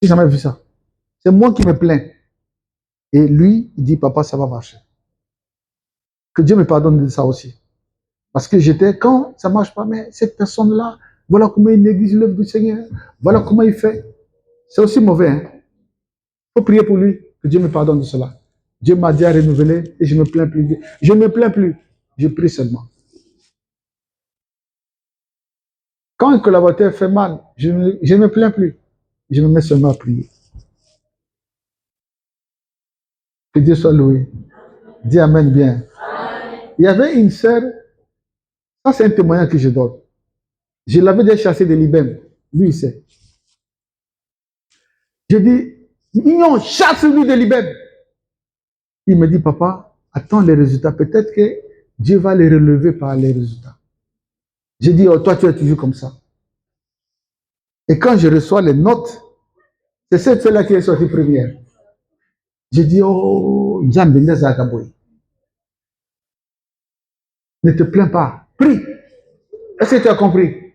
Je n'ai jamais vu ça. C'est moi qui me plains. Et lui, il dit, papa, ça va marcher. Que Dieu me pardonne de ça aussi. Parce que j'étais, quand ça ne marche pas, mais cette personne-là, voilà comment il néglige l'œuvre du Seigneur. Voilà comment il fait. C'est aussi mauvais. Hein? Il faut prier pour lui, que Dieu me pardonne de cela. Dieu m'a dit à renouveler et je ne me plains plus. Je ne me plains plus. Je prie seulement. Quand un collaborateur fait mal, je ne me plains plus. Je me mets seulement à prier. Que Dieu soit loué. Dis Amen bien. Il y avait une sœur, ça c'est un témoignage que je donne. Je l'avais déjà chassé de l'Ibem. Lui, il sait. Je dis, non, chasse-lui de l'Ibem. Il me dit, papa, attends les résultats. Peut-être que Dieu va les relever par les résultats. Je dis, oh, toi, tu es toujours comme ça. Et quand je reçois les notes, c'est celle-là qui est sortie première. Je dis, oh, ne te plains pas. Prie. Est-ce que tu as compris?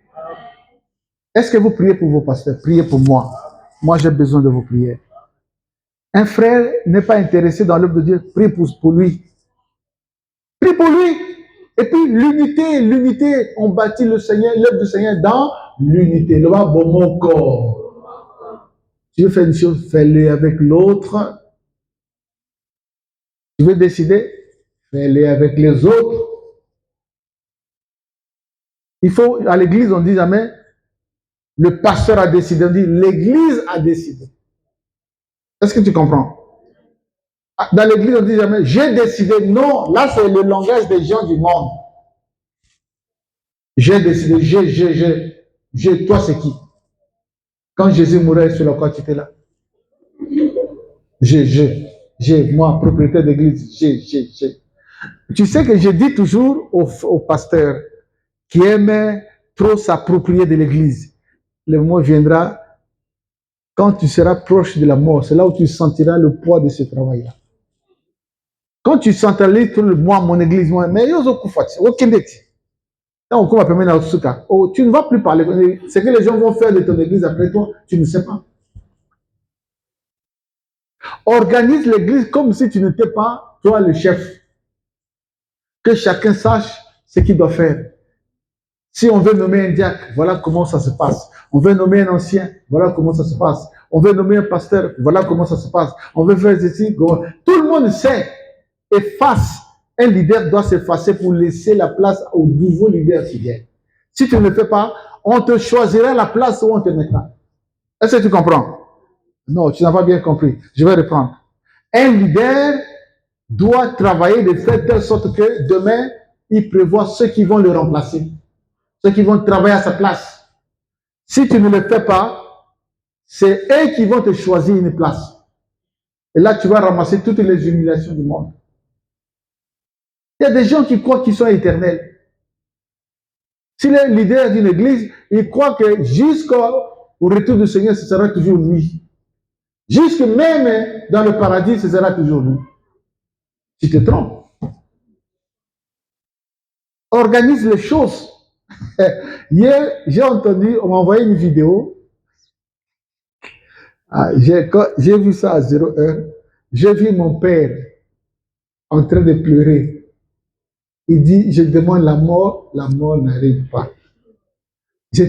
Est-ce que vous priez pour vos pasteurs? Priez pour moi. Moi, j'ai besoin de vos prières. Un frère n'est pas intéressé dans l'œuvre de Dieu. Prie pour lui. Prie pour lui. Et puis, l'unité, on bâtit le Seigneur, l'œuvre du Seigneur dans l'unité. Le bas, bon, mon corps. Tu veux faire une chose, fais-le avec l'autre. Tu veux décider, fais-le avec les autres. Il faut, à l'église, on dit jamais, le pasteur a décidé, on dit, l'église a décidé. Est-ce que tu comprends? Dans l'église, on dit jamais, j'ai décidé. Non, là, c'est le langage des gens du monde. J'ai décidé, j'ai, toi, c'est qui? Quand Jésus mourait sur la croix, tu étais là. J'ai, moi, propriétaire d'église, j'ai. Tu sais que je dis toujours aux pasteurs qui aiment trop s'approprier de l'église, le mot viendra quand tu seras proche de la mort. C'est là où tu sentiras le poids de ce travail-là. Quand tu centralises tout le moi, mon église, moi, mais tu ne vas plus parler. Ce que les gens vont faire de ton église après toi, tu ne sais pas. Organise l'église comme si tu n'étais pas toi le chef. Que chacun sache ce qu'il doit faire. Si on veut nommer un diacre, voilà comment ça se passe. On veut nommer un ancien, voilà comment ça se passe. On veut nommer un pasteur, voilà comment ça se passe. On veut faire ceci. Tout le monde sait. Efface. Un leader doit s'effacer pour laisser la place au nouveau leader qui vient. Si tu ne le fais pas, on te choisira la place où on te mettra. Est-ce que tu comprends? Non, tu n'as pas bien compris. Je vais reprendre. Un leader doit travailler de faire telle sorte que demain, il prévoit ceux qui vont le remplacer. Ceux qui vont travailler à sa place. Si tu ne le fais pas, c'est eux qui vont te choisir une place. Et là, tu vas ramasser toutes les humiliations du monde. Il y a des gens qui croient qu'ils sont éternels. S'il est leader d'une église, il croit que jusqu'au retour du Seigneur, ce sera toujours lui. Jusque même dans le paradis, ce sera toujours lui. Tu te trompes. Organise les choses. Hier, j'ai entendu, on m'a envoyé une vidéo. J'ai vu ça à 0 heure. J'ai vu mon père en train de pleurer. Il dit, je demande la mort n'arrive pas. Je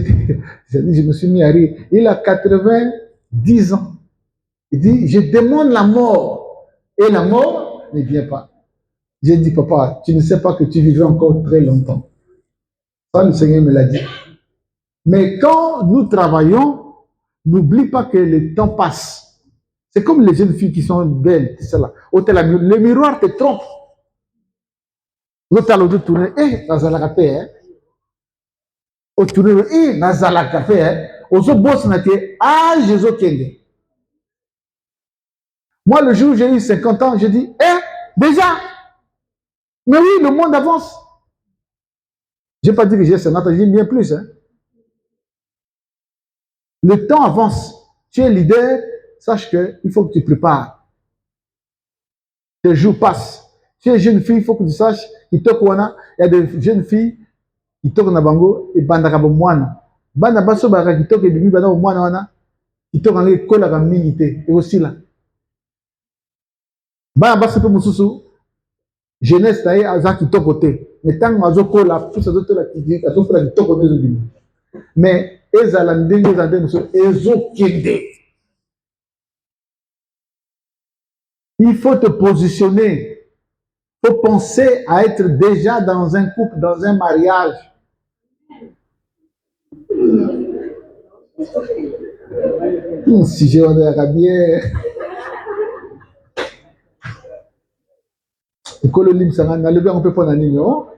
me suis mis à rire. Il a 90 ans. Il dit, je demande la mort. Et la mort ne vient pas. J'ai dit, papa, tu ne sais pas que tu vivras encore très longtemps. Ça, le Seigneur me l'a dit. Mais quand nous travaillons, n'oublie pas que le temps passe. C'est comme les jeunes filles qui sont belles, c'est là. Le miroir te trompe. L'autre à l'autre tourner, nazala café, hein. Au tourner, nazala café, hein. Aux autres boss n'étaient, Jésus Kende. Moi, le jour où j'ai eu 50 ans, j'ai dit, déjà. Mais oui, le monde avance. Je n'ai pas dit que j'ai 50 ans, j'ai dit bien plus, hein. Le temps avance. Tu es leader, sache qu'il faut que tu prépares. Les jours passent. Tu es jeune fille, il faut que tu saches, il y a des jeunes filles qui toquent na bango et bandaka bomwana. Banda baso baka qui toquent et bibi banda bomwana wana, qui toquent en école à minité et aussi là. Banda baso pe mususu, jeunesse taille à qui toque côté. Mais tant que mazo kola, tout ça d'autre là qui dit, à tout là qui toque au maison. Mais ezala ndenge ezande mususu ezo kende. Il faut te positionner. Il faut penser à être déjà dans un couple, dans un mariage. Si j'ai un bien. On peut prendre un numéro.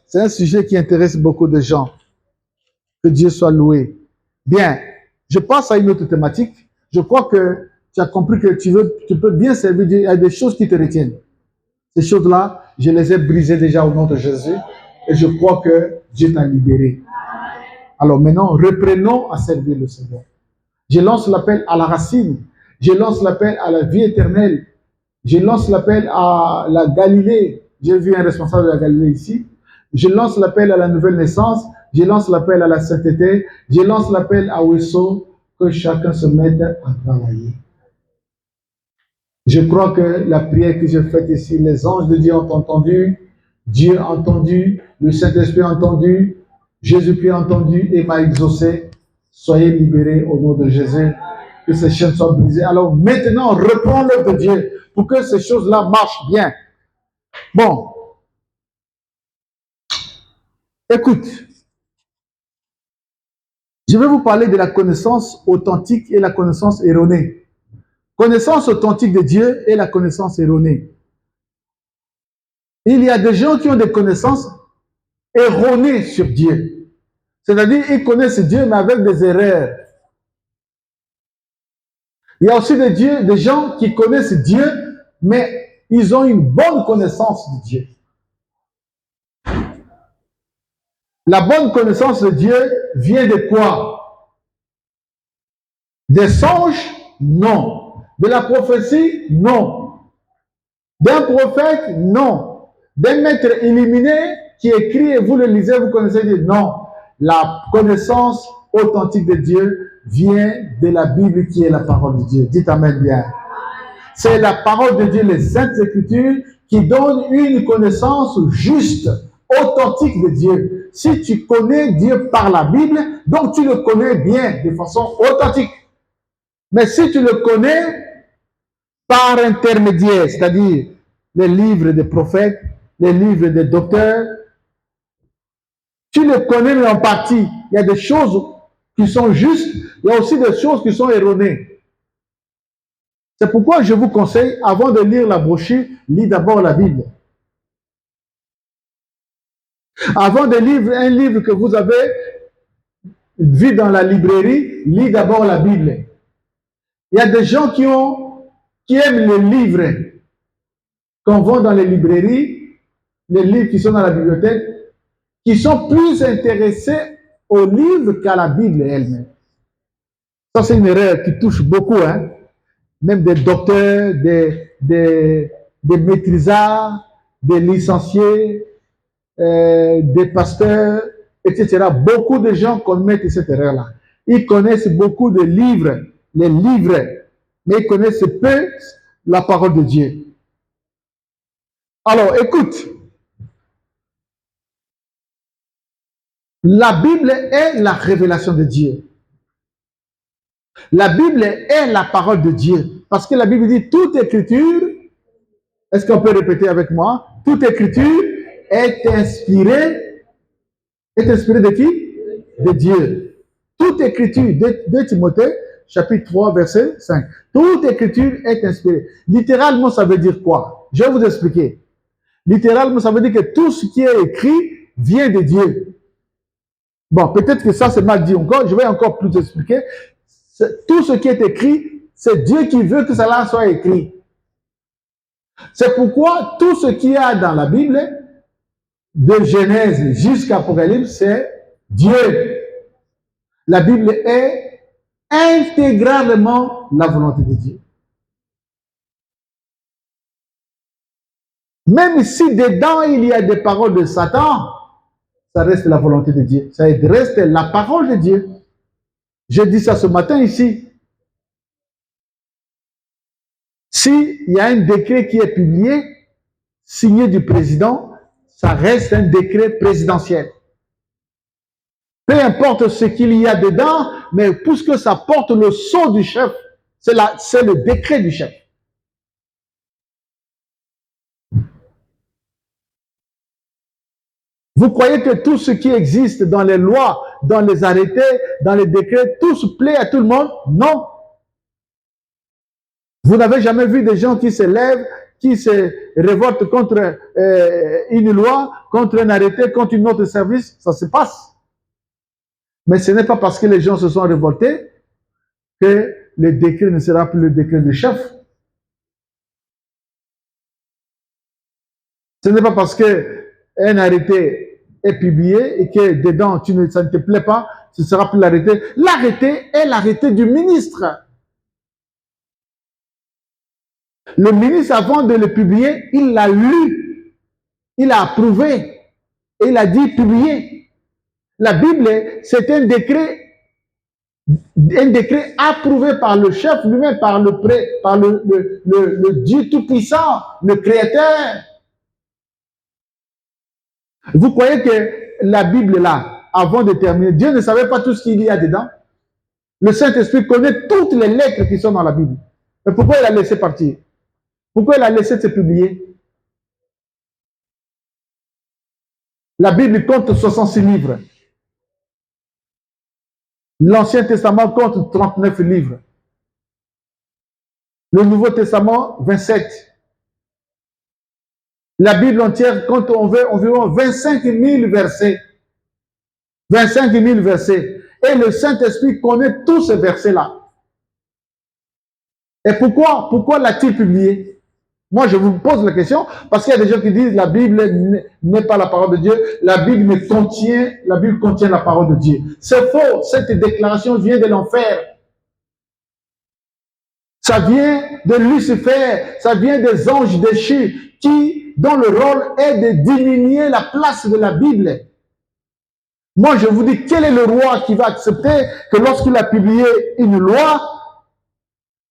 C'est un sujet qui intéresse beaucoup de gens. Que Dieu soit loué. Bien, je passe à une autre thématique. Je crois que tu as compris que tu peux bien servir Dieu. Il y a des choses qui te retiennent. Ces choses-là, je les ai brisées déjà au nom de Jésus. Et je crois que Dieu t'a libéré. Alors maintenant, reprenons à servir le Seigneur. Je lance l'appel à la racine. Je lance l'appel à la vie éternelle. Je lance l'appel à la Galilée. J'ai vu un responsable de la Galilée ici. Je lance l'appel à la nouvelle naissance. Je lance l'appel à la sainteté. Je lance l'appel à Wesso, que chacun se mette à travailler. Je crois que la prière que j'ai faite ici, les anges de Dieu ont entendu, Dieu a entendu, le Saint-Esprit a entendu, Jésus-Christ a entendu et m'a exaucé. Soyez libérés au nom de Jésus, que ces chaînes soient brisées. Alors maintenant, reprends l'œuvre de Dieu pour que ces choses-là marchent bien. Bon, écoute, je vais vous parler de la connaissance authentique et la connaissance erronée. Connaissance authentique de Dieu et la connaissance erronée. Il y a des gens qui ont des connaissances erronées sur Dieu. C'est-à-dire, ils connaissent Dieu, mais avec des erreurs. Il y a aussi des gens qui connaissent Dieu, mais ils ont une bonne connaissance de Dieu. La bonne connaissance de Dieu vient de quoi? Des songes? Non. De la prophétie? Non. D'un prophète? Non. D'un maître illuminé qui écrit et vous le lisez, vous connaissez Dieu? Non. La connaissance authentique de Dieu vient de la Bible qui est la parole de Dieu. Dites Amen bien. c'est la parole de Dieu, les Saintes Écritures, qui donnent une connaissance juste, authentique de Dieu. Si tu connais Dieu par la Bible, donc tu le connais bien, de façon authentique. Mais si tu le connais par intermédiaire, c'est-à-dire les livres des prophètes, les livres des docteurs, tu le connais mais en partie. Il y a des choses qui sont justes, il y a aussi des choses qui sont erronées. C'est pourquoi je vous conseille, avant de lire la brochure, lis d'abord la Bible. Avant de lire un livre que vous avez vu dans la librairie, lis d'abord la Bible. Il y a des gens qui aiment les livres qu'on vend dans les librairies, les livres qui sont dans la bibliothèque, qui sont plus intéressés aux livres qu'à la Bible elle-même. Ça, c'est une erreur qui touche beaucoup, hein? Même des docteurs, des maîtrisards, des licenciés, des pasteurs, etc. Beaucoup de gens commettent cette erreur-là. Ils connaissent beaucoup de livres, les livres, mais ils connaissent peu la parole de Dieu. Alors, écoute, la Bible est la révélation de Dieu. La Bible est la parole de Dieu. Parce que la Bible dit, toute écriture, est-ce qu'on peut répéter avec moi? Toute écriture est inspirée de qui? De Dieu. Toute écriture, de Timothée, chapitre 3, verset 5. Toute écriture est inspirée. Littéralement, ça veut dire quoi? Je vais vous expliquer. Littéralement, ça veut dire que tout ce qui est écrit vient de Dieu. Bon, peut-être que ça c'est mal dit encore, je vais encore plus expliquer. Tout ce qui est écrit, c'est Dieu qui veut que cela soit écrit. C'est pourquoi tout ce qu'il y a dans la Bible, de Genèse jusqu'à Apocalypse, c'est Dieu. La Bible est intégralement la volonté de Dieu. Même si dedans il y a des paroles de Satan, ça reste la volonté de Dieu. Ça reste la parole de Dieu. Je dis ça ce matin ici. S'il y a un décret qui est publié, signé du président, ça reste un décret présidentiel. Peu importe ce qu'il y a dedans, mais puisque ça porte le sceau du chef, c'est le décret du chef. Vous croyez que tout ce qui existe dans les lois, dans les arrêtés, dans les décrets, tout se plaît à tout le monde? Non. Vous n'avez jamais vu des gens qui se lèvent, qui se révoltent contre une loi, contre un arrêté, contre une autre service? Ça se passe. Mais ce n'est pas parce que les gens se sont révoltés que le décret ne sera plus le décret du chef. Ce n'est pas parce qu'un arrêté est publié et que dedans ça ne te plaît pas, ce ne sera plus l'arrêté. L'arrêté est l'arrêté du ministre. Le ministre, avant de le publier, il l'a lu, il a approuvé et il a dit publier. La Bible, c'est un décret approuvé par le chef lui-même, par le Dieu Tout-Puissant, le Créateur. Vous croyez que la Bible, là, avant de terminer, Dieu ne savait pas tout ce qu'il y a dedans? Le Saint-Esprit connaît toutes les lettres qui sont dans la Bible. Mais pourquoi il a laissé partir? Pourquoi il a laissé se publier? La Bible compte 66 livres. L'Ancien Testament compte 39 livres. Le Nouveau Testament, 27. La Bible entière compte environ 25 000 versets. 25 000 versets. Et le Saint-Esprit connaît tous ces versets-là. Et pourquoi l'a-t-il publié? Moi, je vous pose la question, parce qu'il y a des gens qui disent la Bible n'est pas la parole de Dieu, la Bible contient la parole de Dieu. C'est faux, cette déclaration vient de l'enfer. Ça vient de Lucifer, ça vient des anges déchus, dont le rôle est de diminuer la place de la Bible. Moi, je vous dis, quel est le roi qui va accepter que lorsqu'il a publié une loi,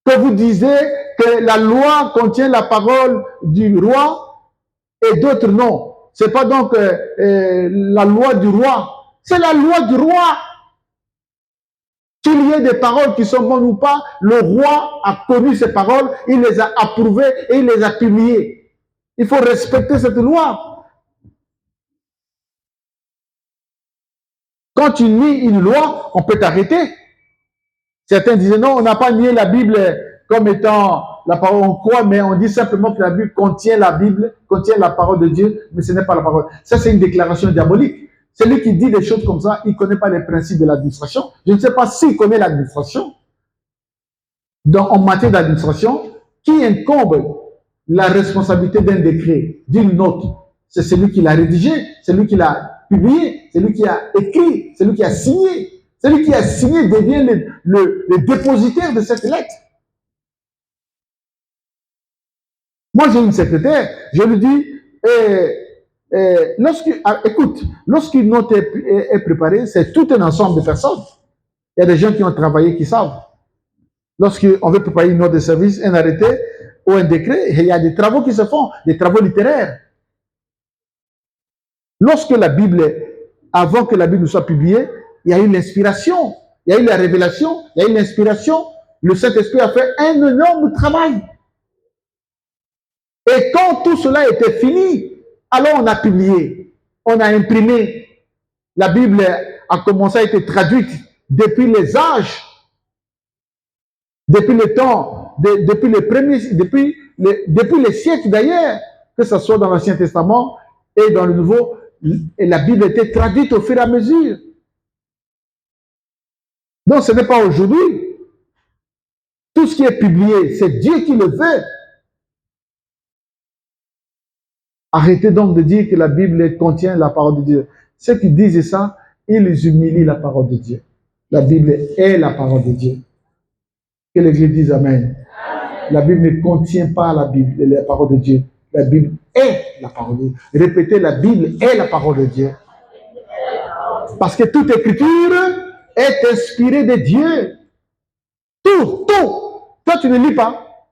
que vous disiez que la loi contient la parole du roi et d'autres non. Ce n'est pas donc la loi du roi, c'est la loi du roi. Qu'il y ait des paroles qui sont bonnes ou pas, le roi a connu ces paroles, il les a approuvées et il les a publiées. Il faut respecter cette loi. Quand tu nies une loi, on peut t'arrêter. Certains disaient non, on n'a pas nié la Bible comme étant la parole, on croit, mais on dit simplement que la Bible, contient la parole de Dieu, mais ce n'est pas la parole. Ça, c'est une déclaration diabolique. Celui qui dit des choses comme ça, il ne connaît pas les principes de l'administration. Je ne sais pas s'il connaît l'administration. En matière d'administration, qui incombe la responsabilité d'un décret, d'une note? C'est celui qui l'a rédigé, celui qui l'a publié, celui qui a écrit, celui qui a signé. Celui qui a signé devient le dépositaire de cette lettre. Moi, j'ai une secrétaire, je lui dis, écoute, lorsqu'une note est préparée, c'est tout un ensemble de personnes. Il y a des gens qui ont travaillé qui savent. Lorsqu'on veut préparer une note de service, un arrêté ou un décret, il y a des travaux qui se font, des travaux littéraires. Lorsque la Bible, avant que la Bible soit publiée, il y a eu l'inspiration, il y a eu la révélation, il y a eu l'inspiration. Le Saint-Esprit a fait un énorme travail. Et quand tout cela était fini, alors on a publié, on a imprimé. La Bible a commencé à être traduite depuis les âges, depuis le temps, depuis les premiers, depuis les siècles d'ailleurs, que ce soit dans l'Ancien Testament et dans le Nouveau, et la Bible était traduite au fur et à mesure. Donc ce n'est pas aujourd'hui. Tout ce qui est publié, c'est Dieu qui le veut. Arrêtez donc de dire que la Bible contient la parole de Dieu. Ceux qui disent ça, ils humilient la parole de Dieu. La Bible est la parole de Dieu. Que l'Église dise Amen. La Bible ne contient pas la parole de Dieu. La Bible est la parole de Dieu. Répétez, la Bible est la parole de Dieu. Parce que toute écriture est inspirée de Dieu. Tout. Toi, tu ne lis pas.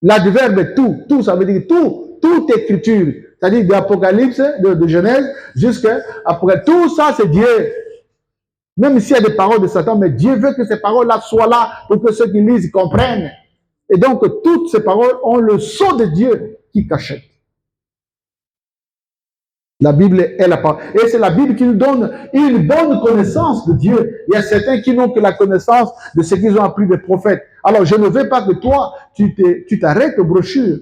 L'adverbe est tout. Tout, ça veut dire tout. Toute écriture. C'est-à-dire d'Apocalypse, de Genèse, jusqu'à après. Tout ça, c'est Dieu. Même s'il y a des paroles de Satan, mais Dieu veut que ces paroles-là soient là pour que ceux qui lisent comprennent. Et donc, toutes ces paroles ont le sceau de Dieu qui cachette. La Bible est la parole. Et c'est la Bible qui nous donne une bonne connaissance de Dieu. Il y a certains qui n'ont que la connaissance de ce qu'ils ont appris des prophètes. Alors, je ne veux pas que toi, tu t'arrêtes aux brochures.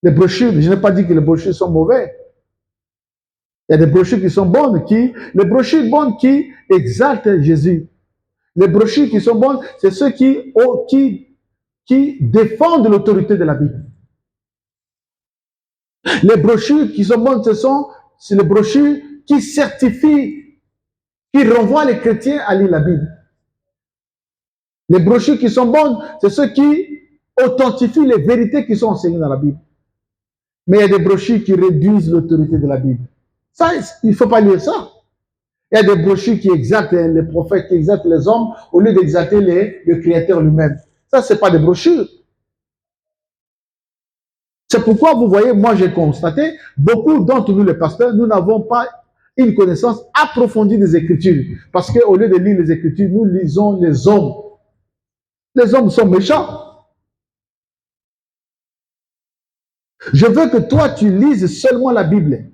Les brochures, je n'ai pas dit que les brochures sont mauvais. Il y a des brochures qui sont bonnes, les brochures bonnes qui exaltent Jésus. Les brochures qui sont bonnes, c'est ceux qui défendent l'autorité de la Bible. Les brochures qui sont bonnes, c'est les brochures qui certifient, qui renvoient les chrétiens à lire la Bible. Les brochures qui sont bonnes, c'est ceux qui authentifient les vérités qui sont enseignées dans la Bible. Mais il y a des brochures qui réduisent l'autorité de la Bible. Ça, il ne faut pas lire ça. Il y a des brochures qui exaltent les prophètes, qui exaltent les hommes, au lieu d'exalter le Créateur lui-même. Ça, ce n'est pas des brochures. C'est pourquoi, vous voyez, moi j'ai constaté, beaucoup d'entre nous, les pasteurs, nous n'avons pas une connaissance approfondie des Écritures. Parce qu'au lieu de lire les Écritures, nous lisons les hommes. Les hommes sont méchants. Je veux que toi, tu lises seulement la Bible.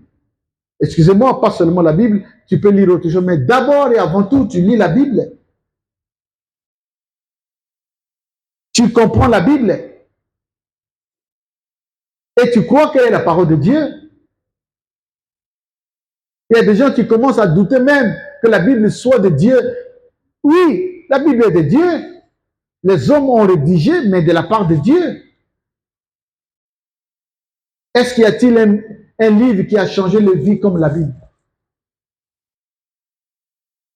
Excusez-moi, pas seulement la Bible, tu peux lire autre chose, mais d'abord et avant tout, tu lis la Bible. Tu comprends la Bible. Et tu crois qu'elle est la parole de Dieu. Il y a des gens qui commencent à douter même que la Bible soit de Dieu. Oui, la Bible est de Dieu. Les hommes ont rédigé, mais de la part de Dieu. Est-ce qu'il y a-t-il un livre qui a changé les vies comme la Bible?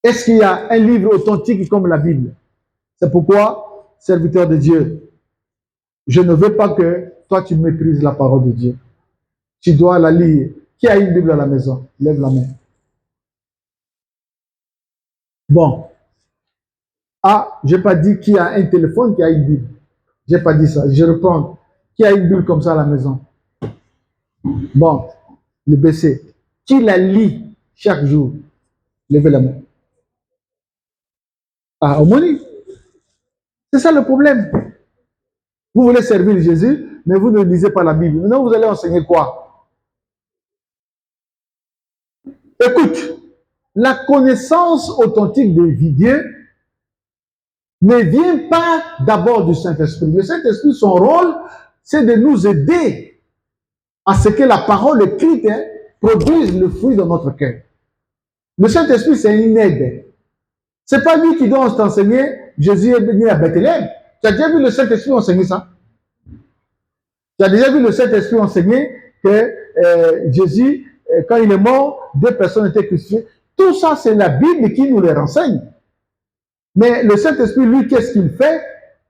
Est-ce qu'il y a un livre authentique comme la Bible? C'est pourquoi, serviteur de Dieu, je ne veux pas que toi tu méprises la parole de Dieu. Tu dois la lire. Qui a une Bible à la maison? Lève la main. Bon. Ah, je n'ai pas dit qui a un téléphone, qui a une Bible. Je n'ai pas dit ça. Je reprends. Qui a une Bible comme ça à la maison? Bon, le BC. Qui la lit chaque jour? Levez la main. Ah, Omoni. C'est ça le problème. Vous voulez servir Jésus, mais vous ne lisez pas la Bible. Maintenant, vous allez enseigner quoi? Écoute, la connaissance authentique de Dieu ne vient pas d'abord du Saint-Esprit. Le Saint-Esprit, son rôle, c'est de nous aider à ce que la parole écrite produise le fruit dans notre cœur. Le Saint-Esprit, c'est une aide. Ce n'est pas lui qui doit t'enseigner, Jésus est venu à Bethléem. Tu as déjà vu le Saint-Esprit enseigner ça? Tu as déjà vu le Saint-Esprit enseigner que Jésus, quand il est mort, 2 personnes étaient crucifiées. Tout ça, c'est la Bible qui nous les renseigne. Mais le Saint-Esprit, lui, qu'est-ce qu'il fait?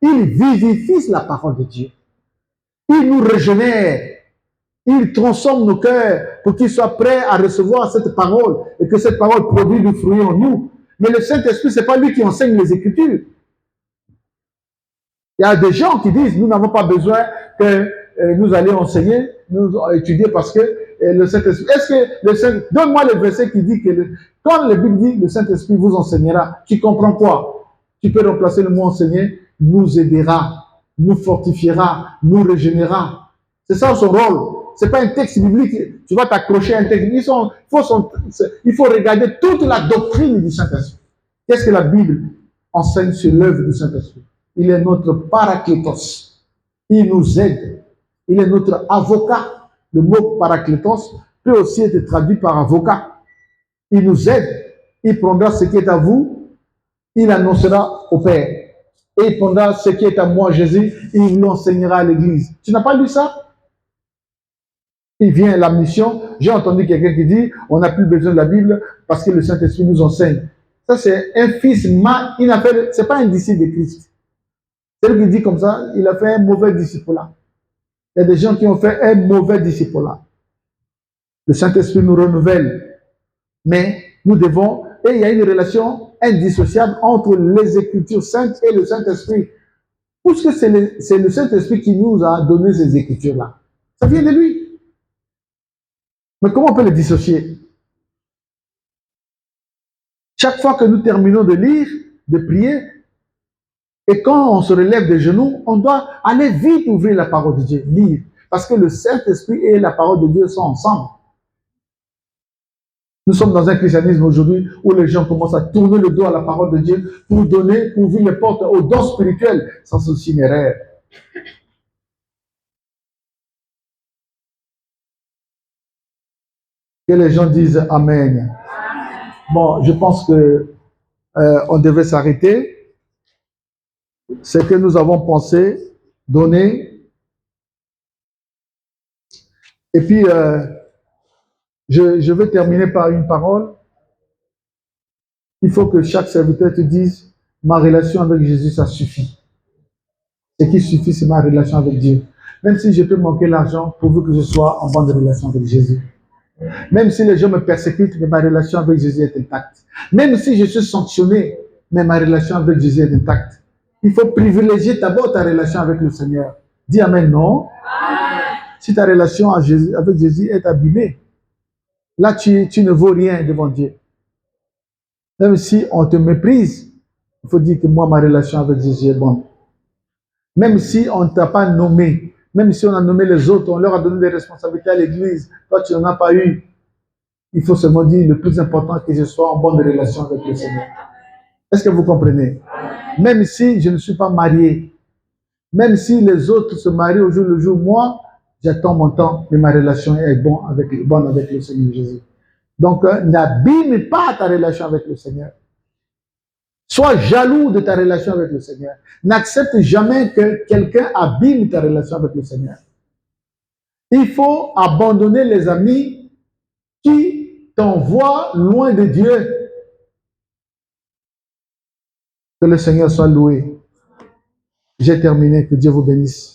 Il vivifie la parole de Dieu. Il nous régénère. Il transforme nos cœurs pour qu'ils soient prêts à recevoir cette parole et que cette parole produise du fruit en nous. Mais le Saint-Esprit, ce n'est pas lui qui enseigne les Écritures. Il y a des gens qui disent, nous n'avons pas besoin que nous allions enseigner, nous étudier parce que le Saint-Esprit... Est-ce que le Saint... Donne-moi le verset qui dit que quand la Bible dit le Saint-Esprit vous enseignera, tu comprends quoi? Tu peux remplacer le mot enseigner, nous aidera, nous fortifiera, nous régénérera. C'est ça son rôle. Ce n'est pas un texte biblique, tu vas t'accrocher à un texte. Il faut regarder toute la doctrine du Saint-Esprit. Qu'est-ce que la Bible enseigne sur l'œuvre du Saint-Esprit? Il est notre parakletos. Il nous aide. Il est notre avocat. Le mot parakletos peut aussi être traduit par avocat. Il nous aide. Il prendra ce qui est à vous. Il annoncera au Père. Et il prendra ce qui est à moi, Jésus. Et il l'enseignera à l'Église. Tu n'as pas lu ça? Il vient la mission. J'ai entendu quelqu'un qui dit on n'a plus besoin de la Bible parce que le Saint-Esprit nous enseigne. Ça, c'est un fils. Ce n'est pas un disciple de Christ. Celui qui dit comme ça, il a fait un mauvais disciple-là. Il y a des gens qui ont fait un mauvais disciple-là. Le Saint-Esprit nous renouvelle. Mais nous devons, et il y a une relation indissociable entre les Écritures saintes et le Saint-Esprit. Puisque c'est le Saint-Esprit qui nous a donné ces Écritures-là. Ça vient de lui. Mais comment on peut les dissocier? Chaque fois que nous terminons de lire, de prier, et quand on se relève des genoux, on doit aller vite ouvrir la parole de Dieu, lire. Parce que le Saint-Esprit et la parole de Dieu sont ensemble. Nous sommes dans un christianisme aujourd'hui où les gens commencent à tourner le dos à la parole de Dieu pour ouvrir les portes aux dons spirituels sans itinéraire. Que les gens disent Amen. Bon, je pense que on devait s'arrêter. Ce que nous avons pensé, donné. Et puis, je vais terminer par une parole. Il faut que chaque serviteur te dise, ma relation avec Jésus, ça suffit. Ce qui suffit, c'est ma relation avec Dieu. Même si je peux manquer l'argent, pourvu que je sois en bonne relation avec Jésus. Même si les gens me persécutent, mais ma relation avec Jésus est intacte. Même si je suis sanctionné, mais ma relation avec Jésus est intacte. Il faut privilégier d'abord ta relation avec le Seigneur. Dis Amen, non? Amen. Si ta relation avec Jésus est abîmée, là, tu ne vaux rien devant Dieu. Même si on te méprise, il faut dire que moi, ma relation avec Jésus est bonne. Même si on ne t'a pas nommé, même si on a nommé les autres, on leur a donné des responsabilités à l'église, toi, tu n'en as pas eu. Il faut seulement dire le plus important, que je sois en bonne relation avec le Seigneur. Est-ce que vous comprenez? Même si je ne suis pas marié, même si les autres se marient au jour le jour, moi, j'attends mon temps, mais ma relation est bonne avec le Seigneur Jésus. Donc, n'abîme pas ta relation avec le Seigneur. Sois jaloux de ta relation avec le Seigneur. N'accepte jamais que quelqu'un abîme ta relation avec le Seigneur. Il faut abandonner les amis qui t'envoient loin de Dieu. Que le Seigneur soit loué. J'ai terminé. Que Dieu vous bénisse.